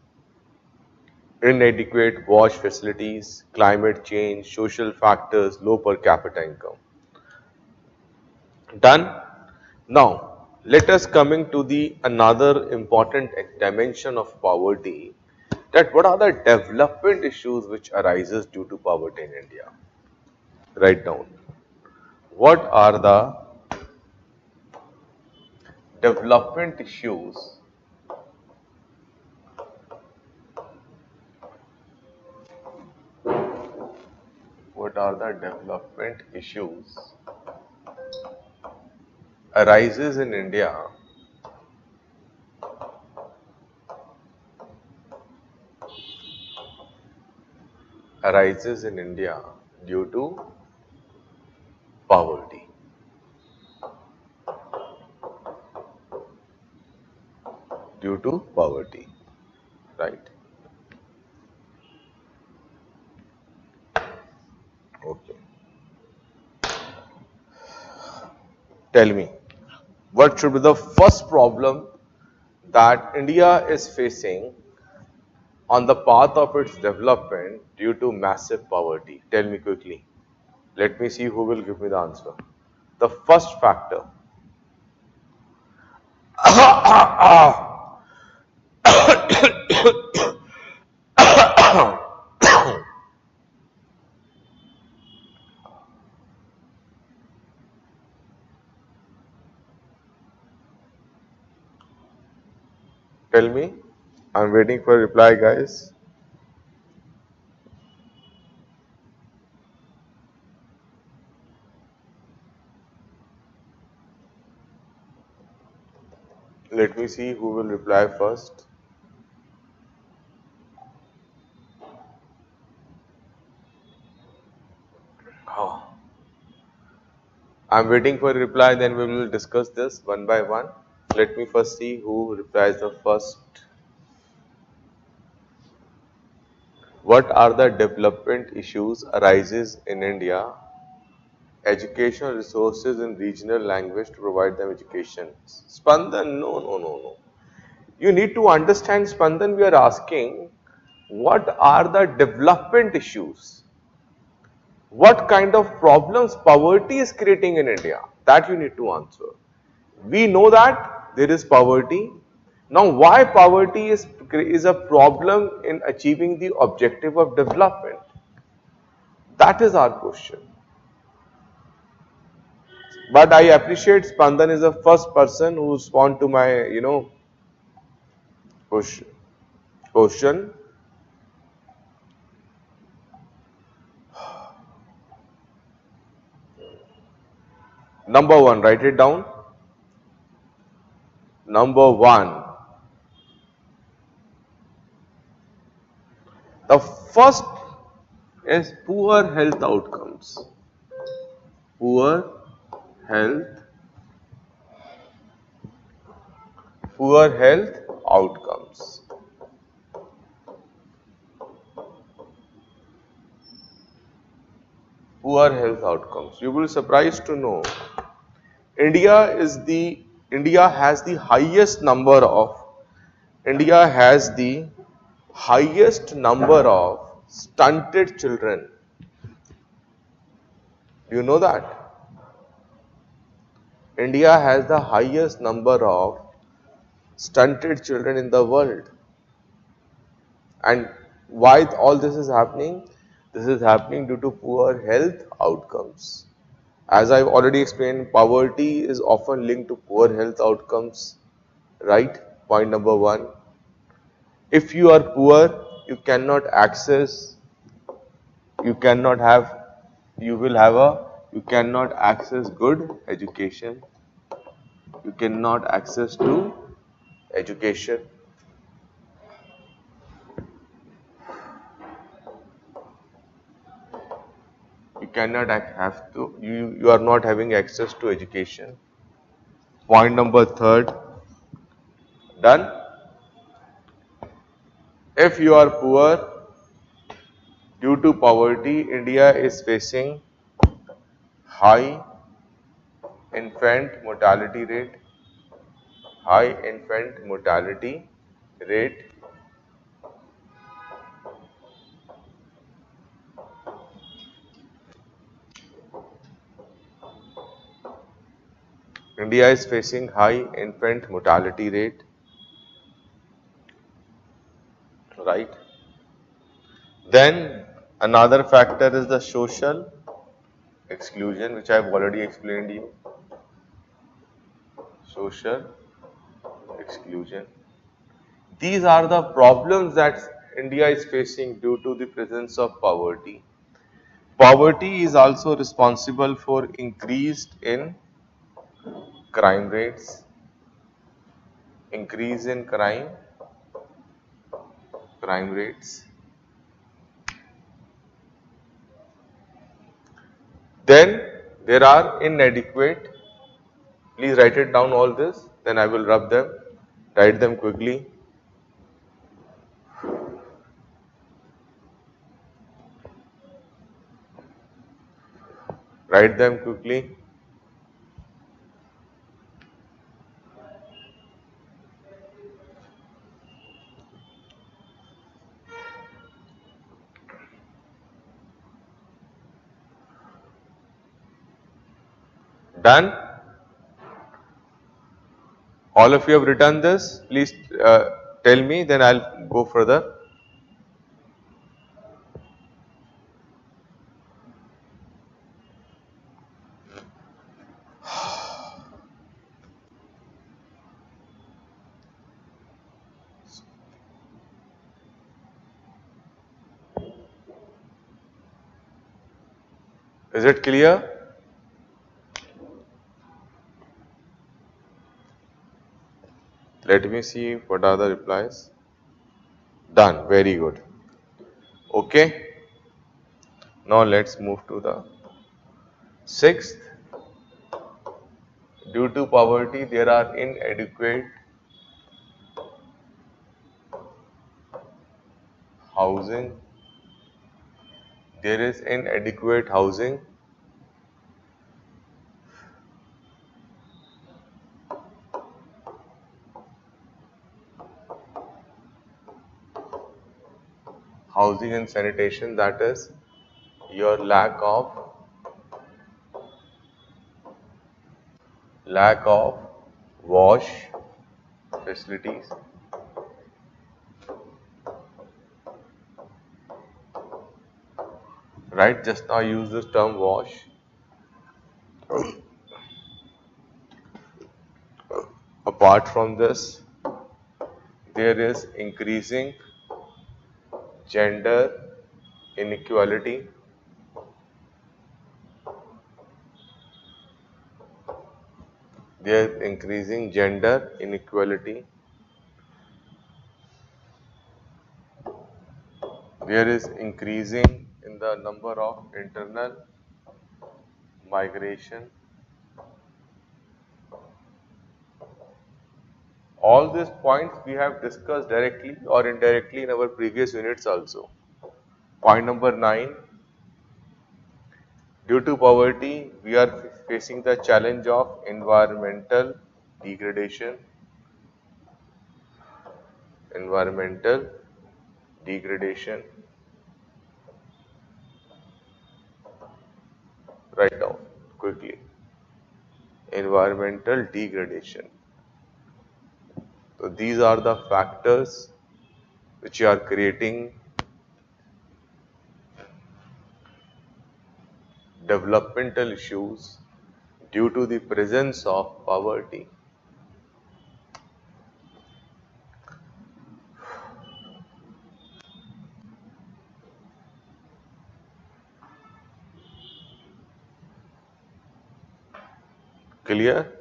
inadequate wash facilities, climate change, social factors, low per capita income. Done? Now, let us coming to the another important dimension of poverty, that what are the development issues which arises due to poverty in India? Write down. What are the development issues what are the development issues arises in India due to poverty? Due to poverty, right? Okay. Tell me, what should be the first problem that India is facing on the path of its development due to massive poverty? Tell me quickly. Let me see who will give me the answer. The first factor. Tell me. I'm waiting for a reply, guys. Let me see who will reply first. Oh. I'm waiting for a reply, then we will discuss this one by one. Let me first see who replies the first. What are the development issues arises in India? Educational resources in regional language to provide them education. Spandan, no, no, no, no. You need to understand, Spandan, we are asking, what are the development issues? What kind of problems poverty is creating in India? That you need to answer. We know that there is poverty. Now, why poverty is a problem in achieving the objective of development? That is our question. But I appreciate Spandan is the first person who respond to my, question. Question. Number one, write it down. Number one. The first is poor health outcomes. Poor health, poor health outcomes. Poor health outcomes. You will be surprised to know India has the highest number of stunted children. Do you know that? India has the highest number of stunted children in the world. And why all this is happening? This is happening due to poor health outcomes. As I've already explained, poverty is often linked to poor health outcomes, right? Point number one. If you are poor, you cannot access, you cannot have, you will have a, you cannot access good education. You cannot access to education. You cannot have to, you are not having access to education. Point number third, done. If you are poor, due to poverty, India is facing high infant mortality rate, high infant mortality rate. India is facing high infant mortality rate, right? Then another factor is the social exclusion, which I have already explained you. Social exclusion. These are the problems that India is facing due to the presence of poverty. Poverty is also responsible for increase in crime rates, increase in crime rates. Then there are inadequate, please write it down all this, then I will rub them, write them quickly. Write them quickly. Done? All of you have written this, please tell me, then I'll go further. Is it clear? Let me see what are the replies. Done, very good. Okay, now let's move to the sixth. Due to poverty, there are inadequate housing. There is inadequate housing. Housing and sanitation, that is your lack of wash facilities. Right, just now I use this term wash. Apart from this, there is increasing gender inequality. There is increasing gender inequality. There is increasing in the number of internal migration. All these points we have discussed directly or indirectly in our previous units also. Point number 9. Due to poverty, we are facing the challenge of environmental degradation. Environmental degradation. Write down quickly. Environmental degradation. So these are the factors which are creating developmental issues due to the presence of poverty. Clear?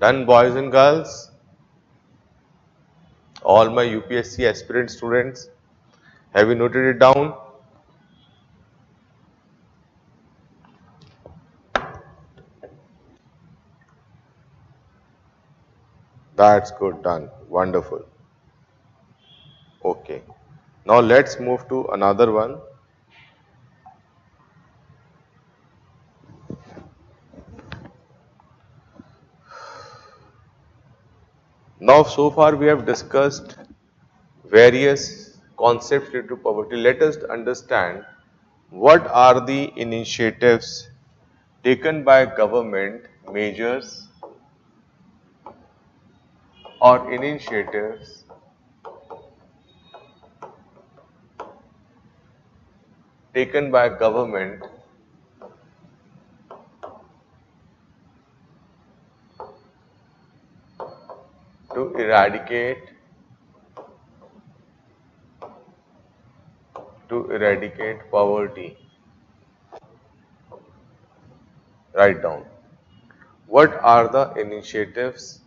Done, boys and girls? All my UPSC aspirant students, have you noted it down? That's good, done. Wonderful. Okay. Now let's move to another one. Now, so far we have discussed various concepts related to poverty. Let us understand what are the initiatives taken by government, measures or initiatives taken by government to eradicate poverty. Write down. What are the initiatives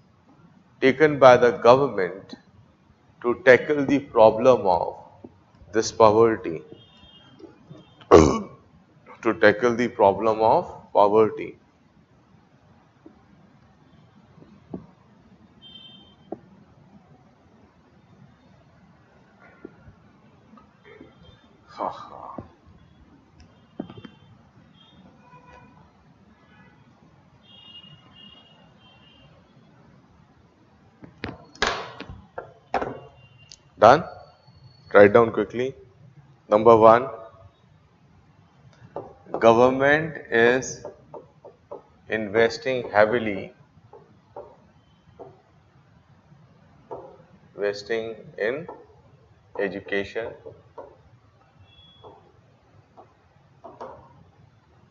taken by the government to tackle the problem of this poverty? To tackle the problem of poverty. Done? Write down quickly. Number one, government is investing in education,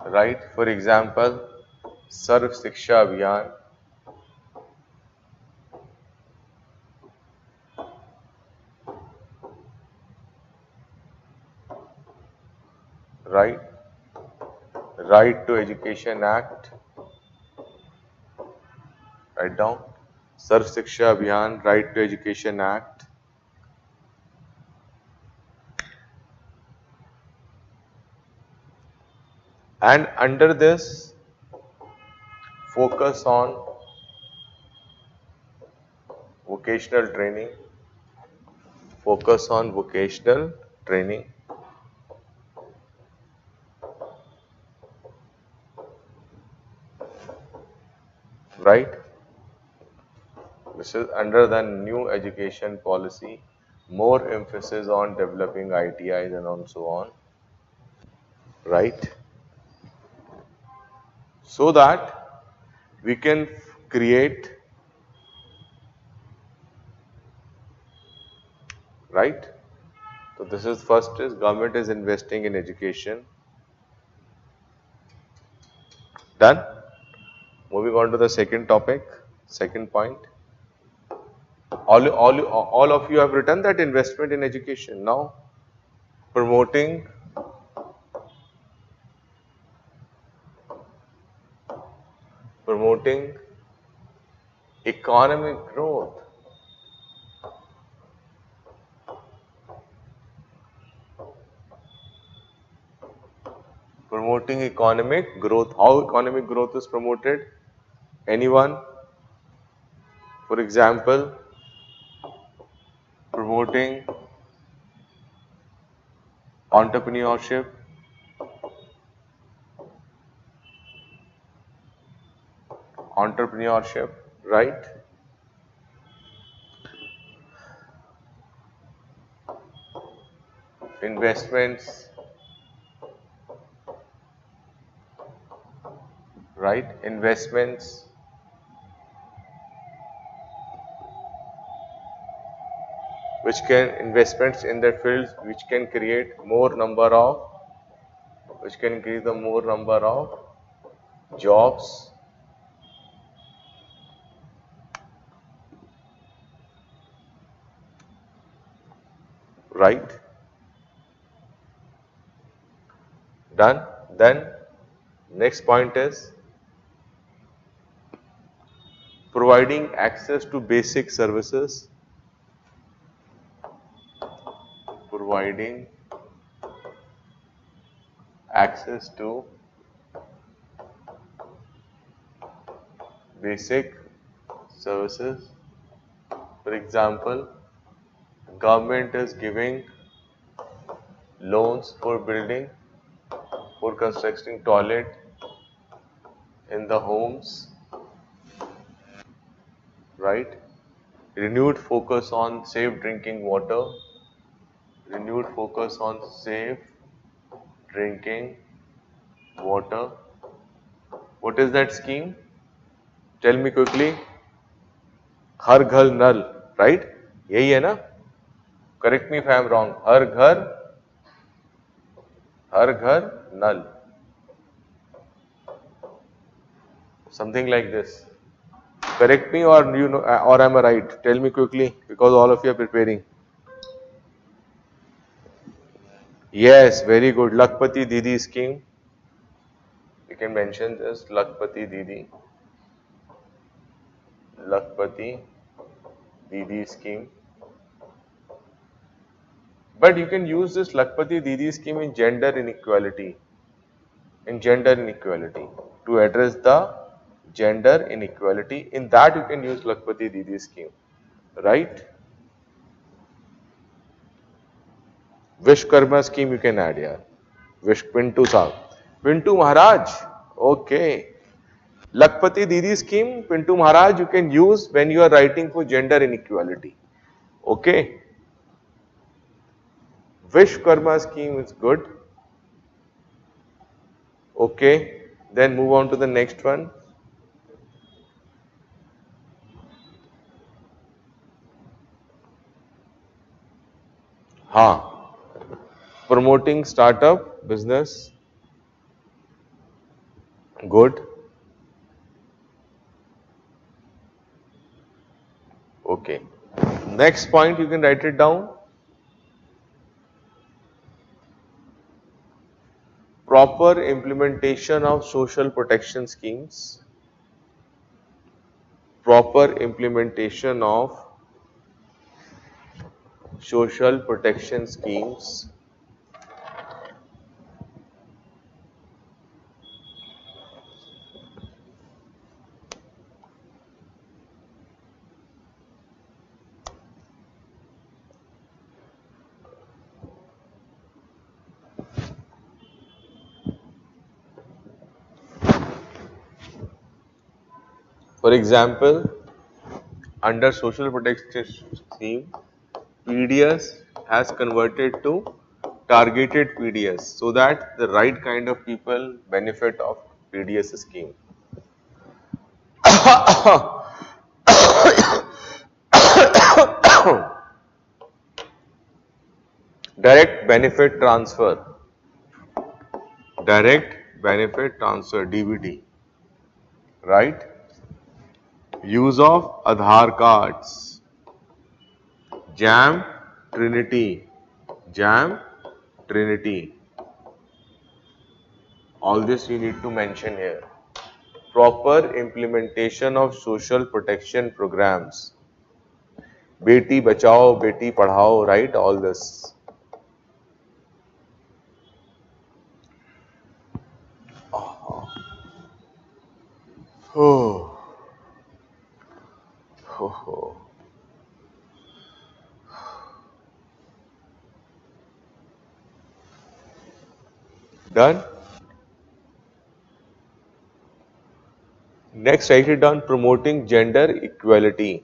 right? For example, Sarv Shiksha Abhiyan, right? Right to Education Act, write down. Sarv Shiksha Abhiyan, Right to Education Act. And under this, focus on vocational training, focus on vocational training, right? This is under the new education policy, more emphasis on developing ITIs and so on, right? So that we can create, right? So this is first is government is investing in education. Done? Moving on to the second topic, second point. All of you have written that investment in education. Now, promoting economic growth. Promoting economic growth. How economic growth is promoted? Anyone? For example, promoting entrepreneurship, right? Investments right? Investments, investments in that field which can create more number of, which can create the more number of jobs, right? Done. Then next point is providing access to basic services, providing access to basic services. For example, government is giving loans for building, for constructing toilet in the homes, right? Renewed focus on safe drinking water, renewed focus on safe drinking water. What is that scheme? Tell me quickly. हर घर नल, right? यही है ना? Correct me if I am wrong. हर घर नल. Something like this. Correct me, or you know, or am I right? Tell me quickly, because all of you are preparing. Yes, very good. Lakpati Didi scheme. We can mention this Lakpati Didi. Lakpati Didi scheme. But you can use this Lakpati Didi scheme in gender inequality. To address the gender inequality. In that you can use Lakpati Didi scheme. Right? Vishkarma scheme you can add here. Pintu Saab. Pintu Maharaj. Okay. Lakpati Didi scheme, Pintu Maharaj, you can use when you are writing for gender inequality. Okay. Vishkarma scheme is good. Okay. Then move on to the next one. Promoting startup business. Good. Okay. Next point, you can write it down. Proper implementation of social protection schemes. Proper implementation of social protection schemes. For example, under social protection scheme, PDS has converted to targeted PDS so that the right kind of people benefit of PDS scheme. Direct benefit transfer. Direct benefit transfer, DBT. Right? Use of Aadhaar cards. JAM Trinity. JAM Trinity. All this you need to mention here. Proper implementation of social protection programs. Beti bachao, beti padhao, right? All this. Oh. Oh. Done? Next, write it down, promoting gender equality.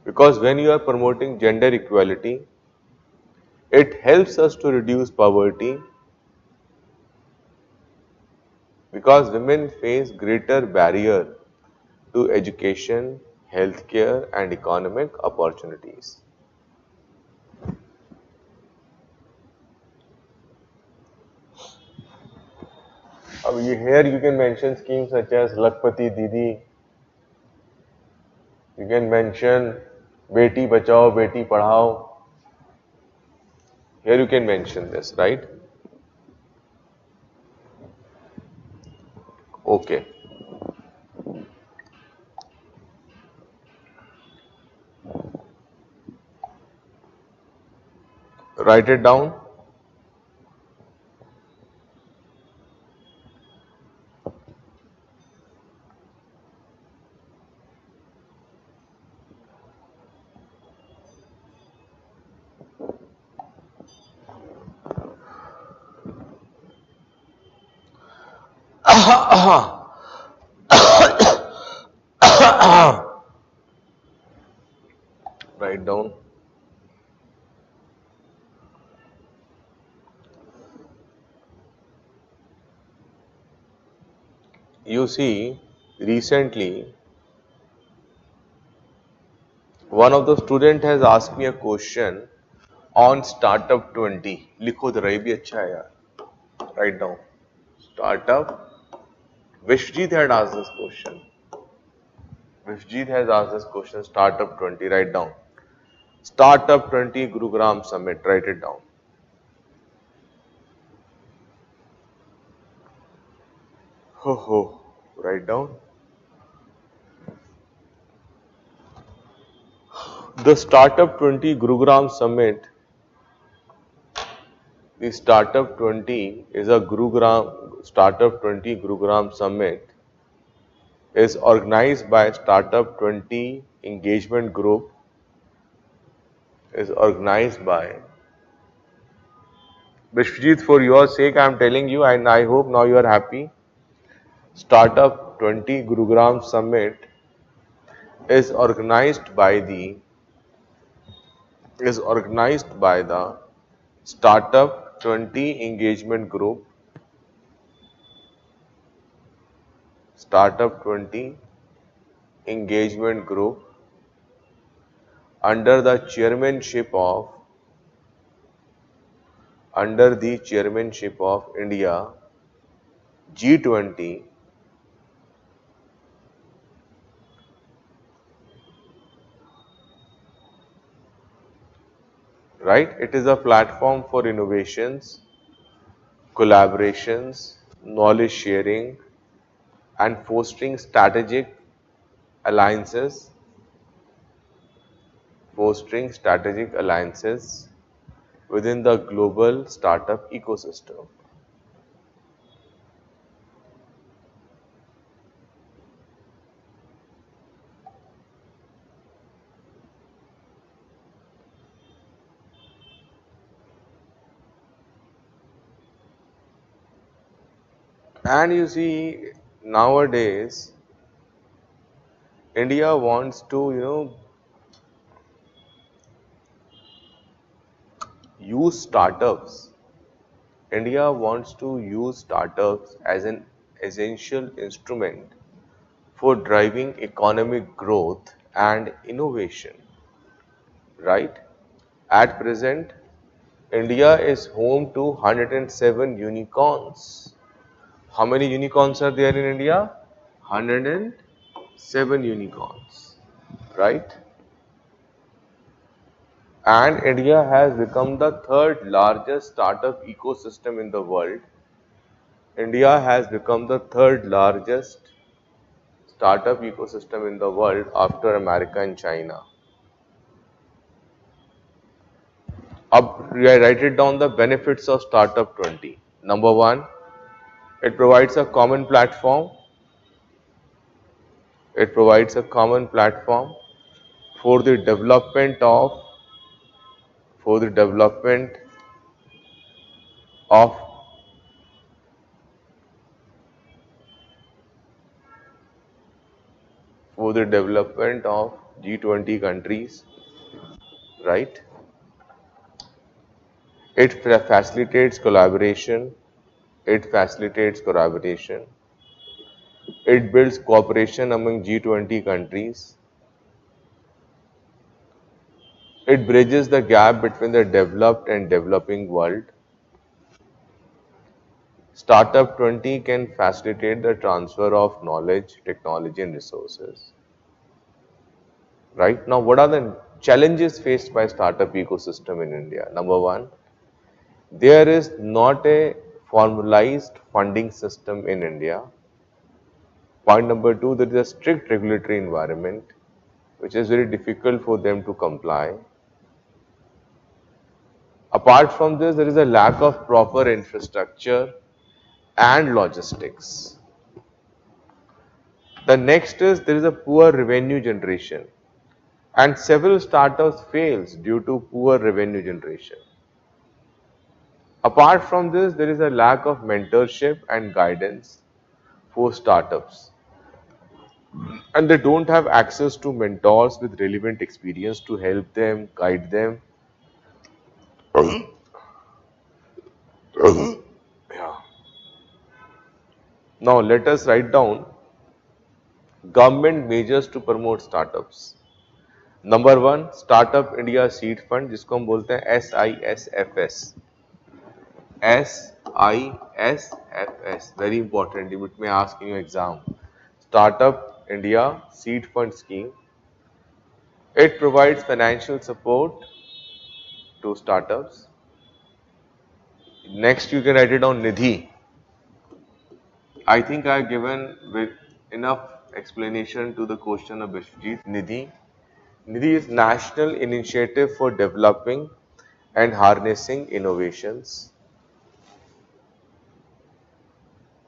Because when you are promoting gender equality, it helps us to reduce poverty. because women face greater barrier to education, healthcare and economic opportunities. Here you can mention schemes such as Lakpati Didi, you can mention Beti Bachao, Beti Padhao. Here you can mention this, right? Okay. Write it down. Write down. You see, recently one of the student has asked me a question on Startup 20. लिखो जरा, ये भी अच्छा है यार. Write down. Startup. Vishjit had asked this question. Vishjit has asked this question. Startup 20. Write down. Startup 20 Gurugram Summit. Write it down. Ho ho. Write down. The Startup 20 Gurugram Summit. The Startup 20 is a Gurugram Startup 20 Gurugram Summit is organized by Startup 20 Engagement Group, is organized by Vishwajit. For your sake I am telling you, and I hope now you are happy. Startup 20 Gurugram Summit is organized by the Startup 20 Engagement Group, Startup 20 Engagement Group under the chairmanship of India G20, right? It is a platform for innovations, collaborations, knowledge sharing and fostering strategic alliances within the global startup ecosystem. And you see, nowadays India wants to, use startups. India wants to use startups as an essential instrument for driving economic growth and innovation, right? At present, India is home to 107 unicorns. How many unicorns are there in India? 107 unicorns, right? And India has become the third largest startup ecosystem in the world. India has become the third largest startup ecosystem in the world after America and China. Write it down, the benefits of Startup 20. Number one, it provides a common platform. It provides a common platform for the development of for the development of G20 countries, right? It facilitates collaboration. It builds cooperation among G20 countries. It bridges the gap between the developed and developing world. Startup 20 can facilitate the transfer of knowledge, technology and resources. Right now, what are the challenges faced by startup ecosystem in India? Number one, there is not a formalized funding system in India. Point number two, there is a strict regulatory environment which is very difficult for them to comply. Apart from this, there is a lack of proper infrastructure and logistics. The next is there is a poor revenue generation, and several startups fails due to poor revenue generation. Apart from this, there is a lack of mentorship and guidance for startups, and they don't have access to mentors with relevant experience to help them, guide them. Yeah. Now let us write down government measures to promote startups. Number one, startup India seed fund, जिसको हम बोलते हैं SISFS. SISFS, very important, it may ask in your exam. Startup India seed fund scheme. It provides financial support to startups. Next, you can write it down, Nidhi. I think I have given with enough explanation to the question of Bishwajit. Nidhi. Nidhi is National Initiative for Developing and Harnessing Innovations.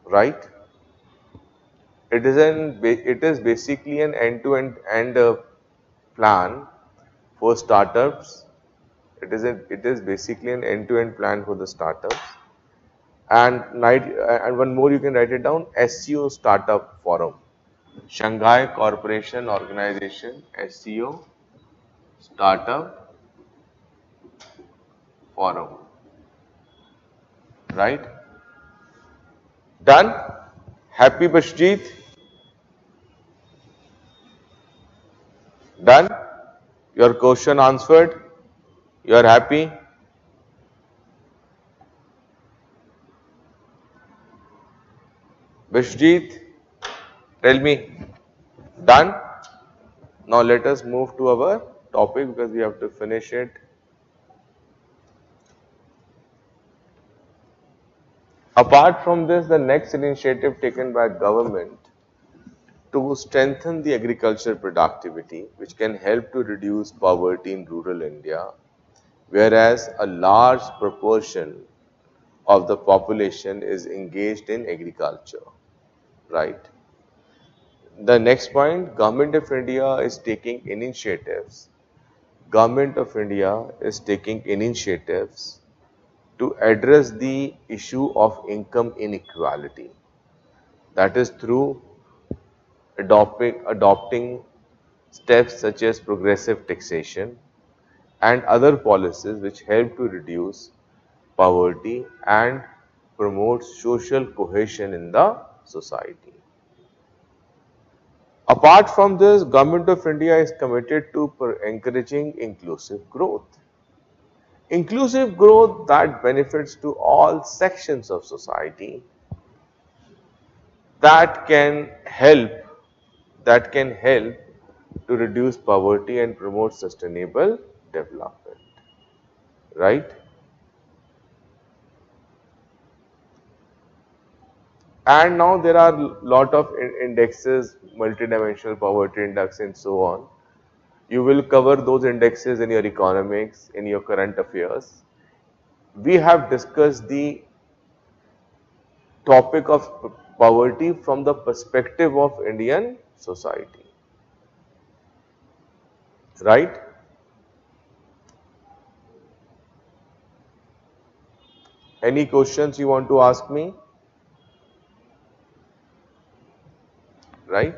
Right? It is basically an end-to-end plan for startups. It is basically an end-to-end plan for the startups. And one more, you can write it down, SCO Startup Forum. Shanghai Corporation Organization, SCO Startup Forum. Right? Done? Happy, Bashjeet? Done? Your question answered? You are happy? Bashjeet, tell me. Done? Now let us move to our topic because we have to finish it. Apart from this, the next initiative taken by government to strengthen the agriculture productivity, which can help to reduce poverty in rural India, whereas a large proportion of the population is engaged in agriculture, right? The next point, Government of India is taking initiatives. Government of India is taking initiatives to address the issue of income inequality. That is through adopting steps such as progressive taxation and other policies which help to reduce poverty and promote social cohesion in the society. Apart from this, Government of India is committed to encouraging inclusive growth. Inclusive growth that benefits to all sections of society, that can help to reduce poverty and promote sustainable development, right? And now there are lot of indexes, multidimensional poverty index and so on. You will cover those indexes in your economics, in your current affairs. We have discussed the topic of poverty from the perspective of Indian society, right? Any questions you want to ask me? Right?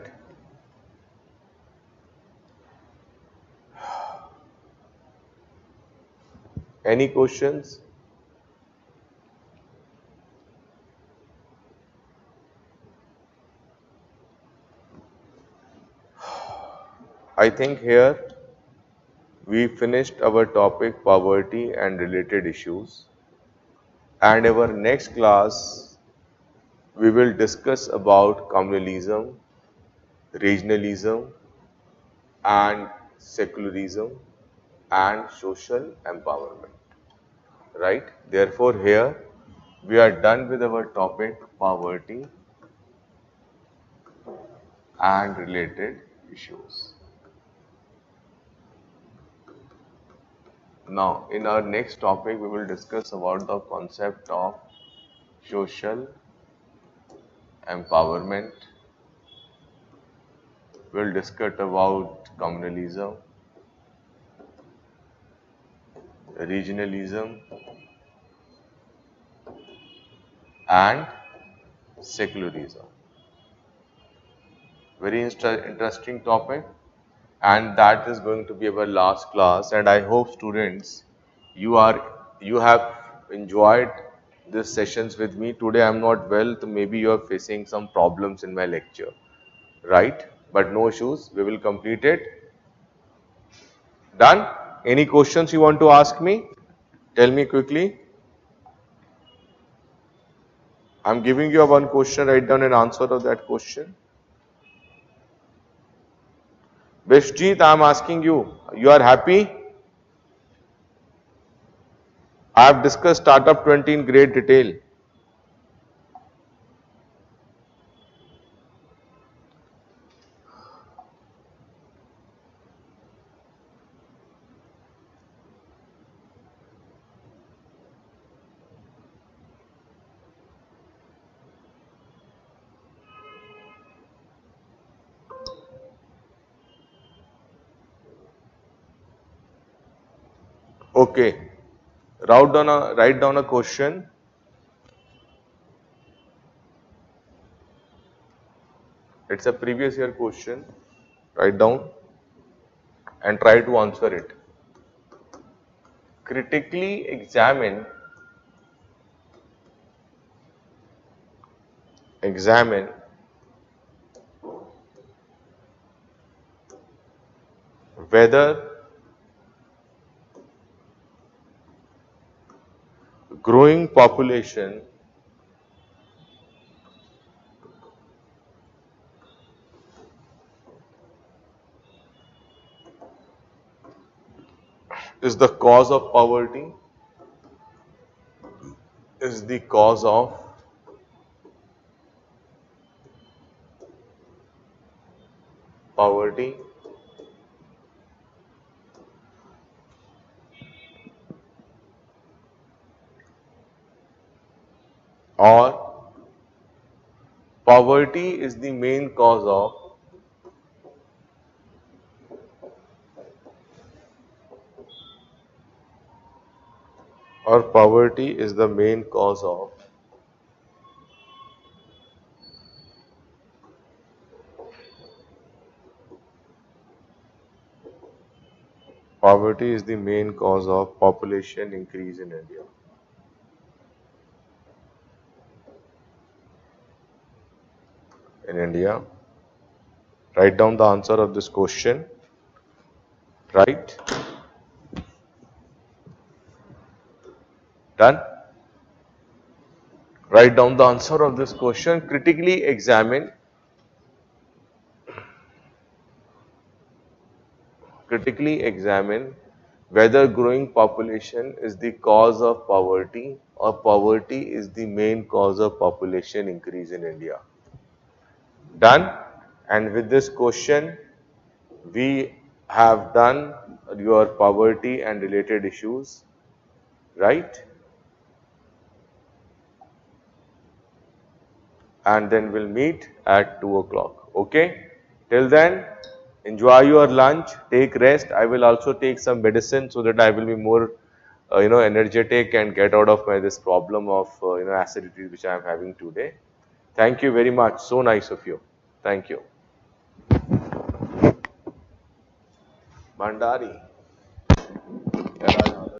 Any questions? I think here we finished our topic poverty and related issues, and our next class we will discuss about communalism, regionalism and secularism and social empowerment. Right? Therefore, here we are done with our topic poverty and related issues. Now, in our next topic, we will discuss about the concept of social empowerment. We will discuss about communalism, regionalism, and secularism. Very interesting topic, and that is going to be our last class. And I hope students, you have enjoyed these sessions with me. Today I am not well, so maybe you are facing some problems in my lecture, right? But no issues, we will complete it. Done? Any questions you want to ask me? Tell me quickly. I am giving you one question, write down an answer of that question. Beshjeet, I am asking you, you are happy? I have discussed Startup 20 in great detail. Okay. Write down a question. It's a previous year question. Write down and try to answer it. Critically examine whether growing population is the cause of poverty, is the cause of poverty, or poverty is the main cause of poverty is the main cause of poverty is the main cause of population increase in India. In India, write down the answer of this question. Right? Done? Write down the answer of this question. Critically examine whether growing population is the cause of poverty or poverty is the main cause of population increase in India. Done? And with this question, we have done your poverty and related issues, right? And then we'll meet at 2 o'clock. Okay? Till then, enjoy your lunch, take rest. I will also take some medicine so that I will be more, energetic and get out of this problem of, acidity which I am having today. Thank you very much. So nice of you. Thank you. Bhandari.